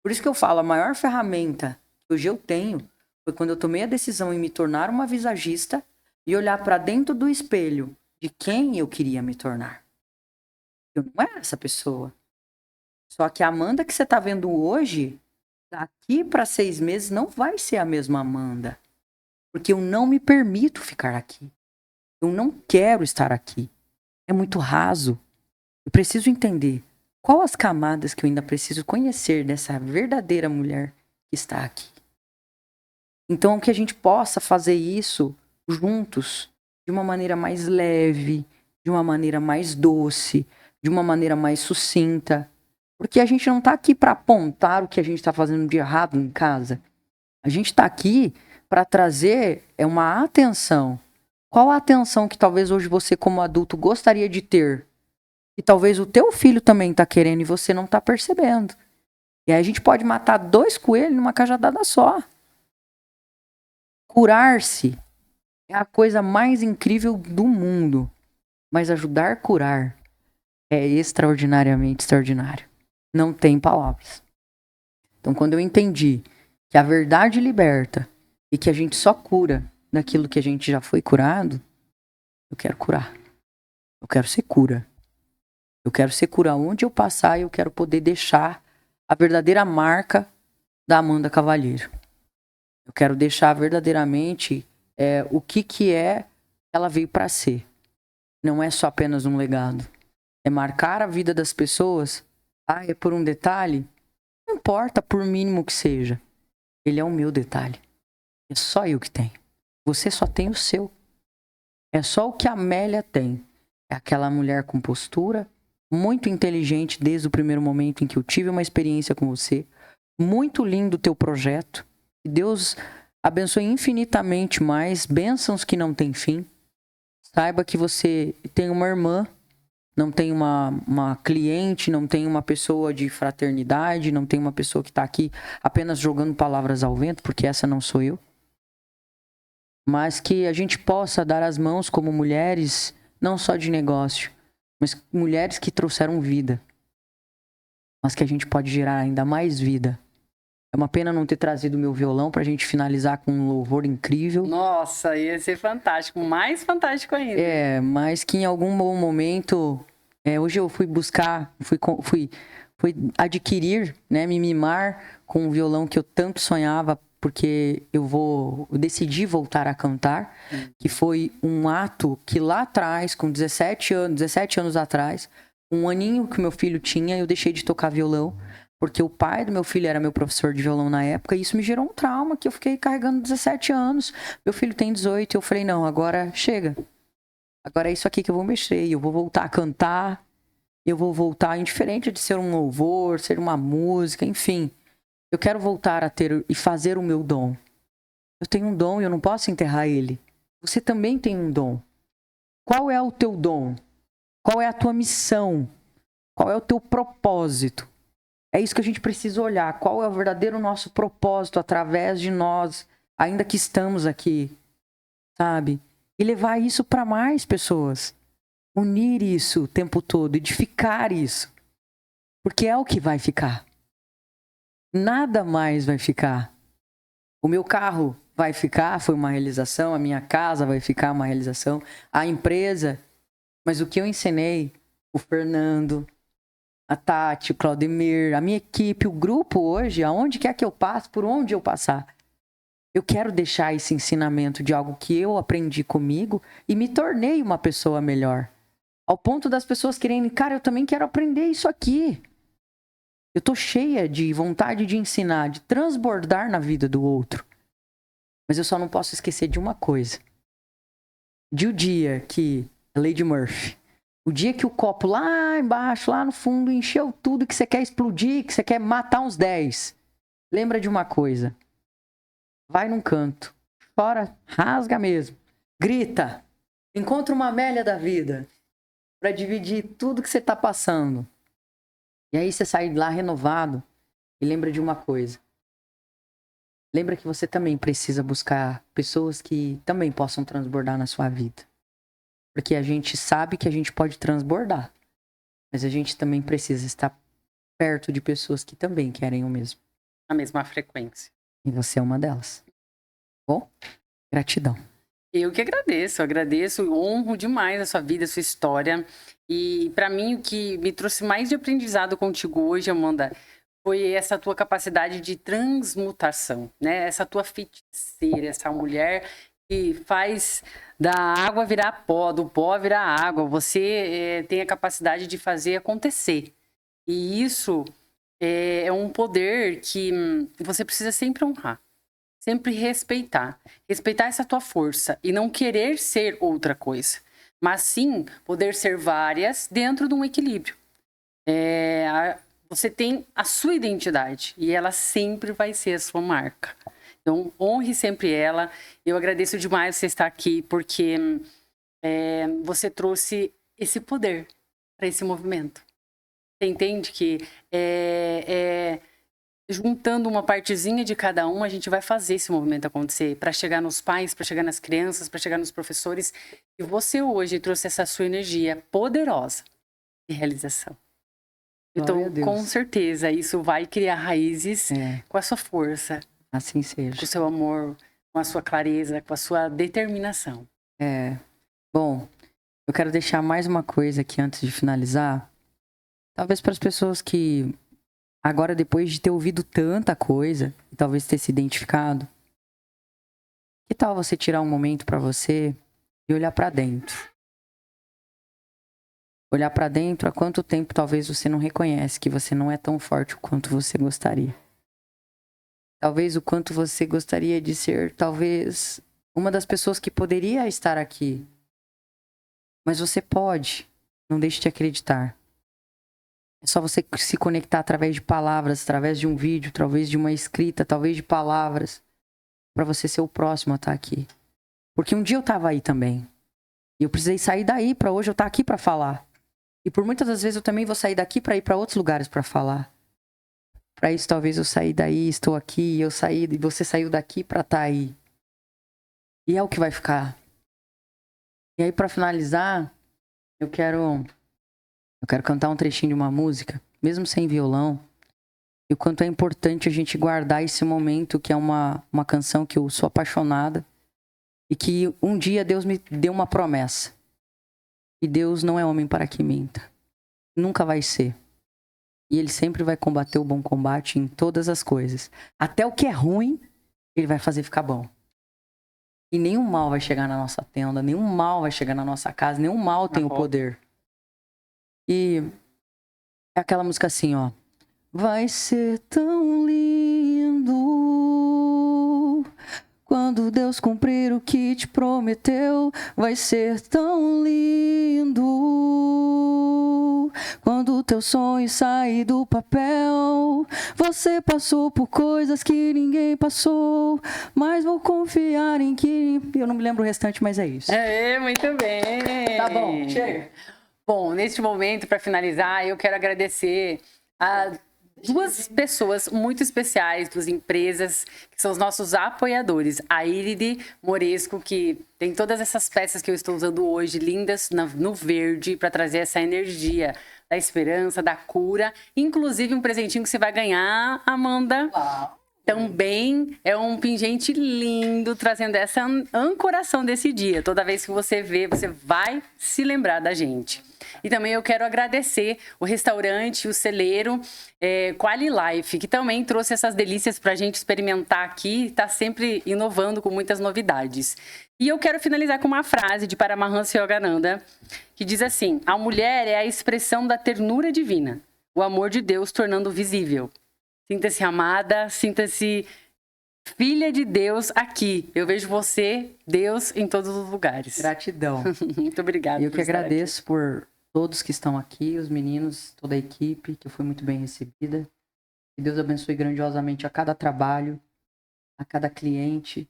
Por isso que eu falo, a maior ferramenta que hoje eu tenho foi quando eu tomei a decisão em me tornar uma visagista e olhar para dentro do espelho de quem eu queria me tornar. Eu não era essa pessoa. Só que a Amanda que você está vendo hoje, daqui para 6 meses, não vai ser a mesma Amanda. Porque eu não me permito ficar aqui. Eu não quero estar aqui. É muito raso. Eu preciso entender quais as camadas que eu ainda preciso conhecer dessa verdadeira mulher que está aqui. Então, que a gente possa fazer isso juntos, de uma maneira mais leve, de uma maneira mais doce, de uma maneira mais sucinta. Porque a gente não está aqui para apontar o que a gente está fazendo de errado em casa. A gente está aqui para trazer uma atenção. Qual a atenção que talvez hoje você, como adulto, gostaria de ter? E talvez o teu filho também está querendo e você não está percebendo. E aí a gente pode matar 2 coelhos numa cajadada só. Curar-se é a coisa mais incrível do mundo. Mas ajudar a curar é extraordinariamente extraordinário. Não tem palavras. Então, quando eu entendi que a verdade liberta e que a gente só cura daquilo que a gente já foi curado, eu quero curar. Eu quero ser cura. Eu quero ser cura onde eu passar e eu quero poder deixar a verdadeira marca da Amanda Cavalheiro. Eu quero deixar verdadeiramente o que ela veio para ser. Não é só apenas um legado. É marcar a vida das pessoas. É por um detalhe? Não importa, por mínimo que seja. Ele é o meu detalhe. É só eu que tenho. Você só tem o seu. É só o que a Amélia tem. É aquela mulher com postura, muito inteligente desde o primeiro momento em que eu tive uma experiência com você. Muito lindo o teu projeto. Que Deus abençoe infinitamente mais, bênçãos que não têm fim. Saiba que você tem uma irmã, não tem uma cliente, não tem uma pessoa de fraternidade, não tem uma pessoa que está aqui apenas jogando palavras ao vento, porque essa não sou eu. Mas que a gente possa dar as mãos como mulheres, não só de negócio, mas mulheres que trouxeram vida. Mas que a gente pode gerar ainda mais vida. É uma pena não ter trazido meu violão pra gente finalizar com um louvor incrível. Nossa, ia ser fantástico, mais fantástico ainda. Mas que em algum bom momento, hoje eu fui buscar, fui adquirir, né, me mimar com um violão que eu tanto sonhava, porque eu decidi voltar a cantar, que foi um ato que lá atrás, com 17 anos atrás, um aninho que meu filho tinha, eu deixei de tocar violão, porque o pai do meu filho era meu professor de violão na época, e isso me gerou um trauma, que eu fiquei carregando 17 anos. Meu filho tem 18, e eu falei, não, agora chega. Agora é isso aqui que eu vou mexer, e eu vou voltar a cantar, eu vou voltar, indiferente de ser um louvor, ser uma música, enfim. Eu quero voltar a ter e fazer o meu dom. Eu tenho um dom e eu não posso enterrar ele. Você também tem um dom. Qual é o teu dom? Qual é a tua missão? Qual é o teu propósito? É isso que a gente precisa olhar. Qual é o verdadeiro nosso propósito através de nós, ainda que estamos aqui, sabe? E levar isso para mais pessoas. Unir isso o tempo todo, edificar isso. Porque é o que vai ficar. Nada mais vai ficar. O meu carro vai ficar, foi uma realização. A minha casa vai ficar uma realização. A empresa. Mas o que eu ensinei, o Fernando, a Tati, o Claudemir, a minha equipe, o grupo hoje, aonde quer que eu passe, por onde eu passar. Eu quero deixar esse ensinamento de algo que eu aprendi comigo e me tornei uma pessoa melhor. Ao ponto das pessoas querendo, cara, eu também quero aprender isso aqui. Eu tô cheia de vontade de ensinar, de transbordar na vida do outro. Mas eu só não posso esquecer de uma coisa. De o dia que, Lady Murphy, o dia que o copo lá embaixo, lá no fundo, encheu tudo, que você quer explodir, que você quer matar uns 10. Lembra de uma coisa. Vai num canto. Chora, rasga mesmo. Grita. Encontra uma Amélia da vida. Pra dividir tudo que você tá passando. E aí você sai de lá renovado. E lembra de uma coisa. Lembra que você também precisa buscar pessoas que também possam transbordar na sua vida. Porque a gente sabe que a gente pode transbordar. Mas a gente também precisa estar perto de pessoas que também querem o mesmo. A mesma frequência. E você é uma delas. Bom, gratidão. Eu que agradeço, honro demais a sua vida, a sua história. E para mim, o que me trouxe mais de aprendizado contigo hoje, Amanda, foi essa tua capacidade de transmutação, né? Essa tua feiticeira, essa mulher que faz da água virar pó, do pó virar água. Você tem a capacidade de fazer acontecer. E isso é um poder que você precisa sempre honrar. Sempre respeitar. Respeitar essa tua força e não querer ser outra coisa. Mas sim poder ser várias dentro de um equilíbrio. Você tem a sua identidade e ela sempre vai ser a sua marca. Então, honre sempre ela. Eu agradeço demais você estar aqui, porque você trouxe esse poder para esse movimento. Você entende que juntando uma partezinha de cada um, a gente vai fazer esse movimento acontecer, para chegar nos pais, para chegar nas crianças, para chegar nos professores. E você hoje trouxe essa sua energia poderosa de realização. Então, com certeza, isso vai criar raízes com a sua força. Assim seja. Com o seu amor, com a sua clareza, com a sua determinação. Bom, eu quero deixar mais uma coisa aqui antes de finalizar. Talvez para as pessoas que agora, depois de ter ouvido tanta coisa, e talvez ter se identificado, que tal você tirar um momento para você e olhar para dentro? Olhar para dentro há quanto tempo talvez você não reconhece que você não é tão forte quanto você gostaria. Talvez o quanto você gostaria de ser, talvez, uma das pessoas que poderia estar aqui. Mas você pode, não deixe de acreditar. É só você se conectar através de palavras, através de um vídeo, talvez de uma escrita, talvez de palavras. pra você ser o próximo a estar aqui. Porque um dia eu tava aí também. E eu precisei sair daí pra hoje eu estar aqui pra falar. E por muitas das vezes eu também vou sair daqui pra ir pra outros lugares pra falar. Pra isso talvez eu saí daí, estou aqui, eu saí e você saiu daqui pra estar aí. E é o que vai ficar. E aí pra finalizar, eu quero cantar um trechinho de uma música, mesmo sem violão. E o quanto é importante a gente guardar esse momento, que é uma canção que eu sou apaixonada. E que um dia Deus me deu uma promessa. E Deus não é homem para que minta. Nunca vai ser. E Ele sempre vai combater o bom combate em todas as coisas. Até o que é ruim, Ele vai fazer ficar bom. E nenhum mal vai chegar na nossa tenda, nenhum mal vai chegar na nossa casa, nenhum mal tem o poder. E é aquela música assim, ó. Vai ser tão lindo quando Deus cumprir o que te prometeu. Vai ser tão lindo quando o teu sonho sair do papel. Você passou por coisas que ninguém passou, mas vou confiar em que... Eu não me lembro o restante, mas é isso. Muito bem. Tá bom, chega. Bom, neste momento, para finalizar, eu quero agradecer a duas pessoas muito especiais, duas empresas, que são os nossos apoiadores. A Iride Moresco, que tem todas essas peças que eu estou usando hoje, lindas, no verde, para trazer essa energia da esperança, da cura. Inclusive, um presentinho que você vai ganhar, Amanda. Uau. Também é um pingente lindo, trazendo essa ancoração desse dia. Toda vez que você vê, você vai se lembrar da gente. E também eu quero agradecer o restaurante, o celeiro Quali Life, que também trouxe essas delícias para a gente experimentar aqui. Está sempre inovando com muitas novidades. E eu quero finalizar com uma frase de Paramahansa Yogananda, que diz assim: a mulher é a expressão da ternura divina, o amor de Deus tornando visível. Sinta-se amada, sinta-se filha de Deus aqui. Eu vejo você, Deus, em todos os lugares. Gratidão. Muito obrigada. Eu que agradeço por todos que estão aqui, os meninos, toda a equipe, que eu fui muito bem recebida. Que Deus abençoe grandiosamente a cada trabalho, a cada cliente.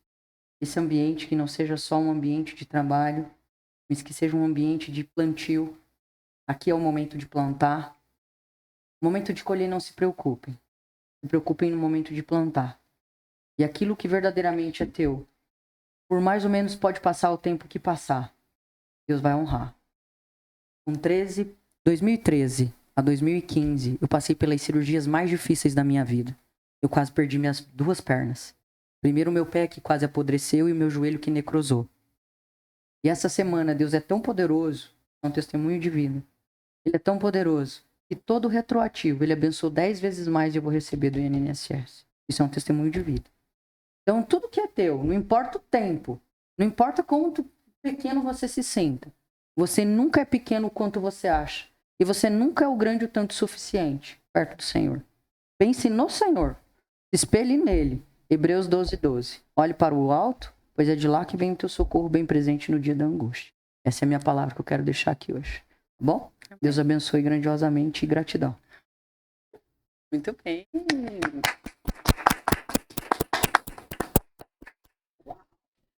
Esse ambiente que não seja só um ambiente de trabalho, mas que seja um ambiente de plantio. Aqui é o momento de plantar. O momento de colher, não se preocupem. Se preocupem no momento de plantar. E aquilo que verdadeiramente é teu, por mais ou menos pode passar o tempo que passar, Deus vai honrar. Com 2013 a 2015, eu passei pelas cirurgias mais difíceis da minha vida. Eu quase perdi minhas 2 pernas. Primeiro o meu pé que quase apodreceu e o meu joelho que necrosou. E essa semana Deus é tão poderoso, é um testemunho divino. Ele é tão poderoso que todo retroativo ele abençoou 10 vezes mais e eu vou receber do INSS. Isso é um testemunho de vida. Então tudo que é teu, não importa o tempo, não importa quanto pequeno você se sinta, você nunca é pequeno o quanto você acha. E você nunca é o grande o tanto suficiente perto do Senhor. Pense no Senhor. Espelhe nele. Hebreus 12:12. Olhe para o alto, pois é de lá que vem o teu socorro bem presente no dia da angústia. Essa é a minha palavra que eu quero deixar aqui hoje. Tá bom? Deus abençoe grandiosamente e gratidão. Muito bem.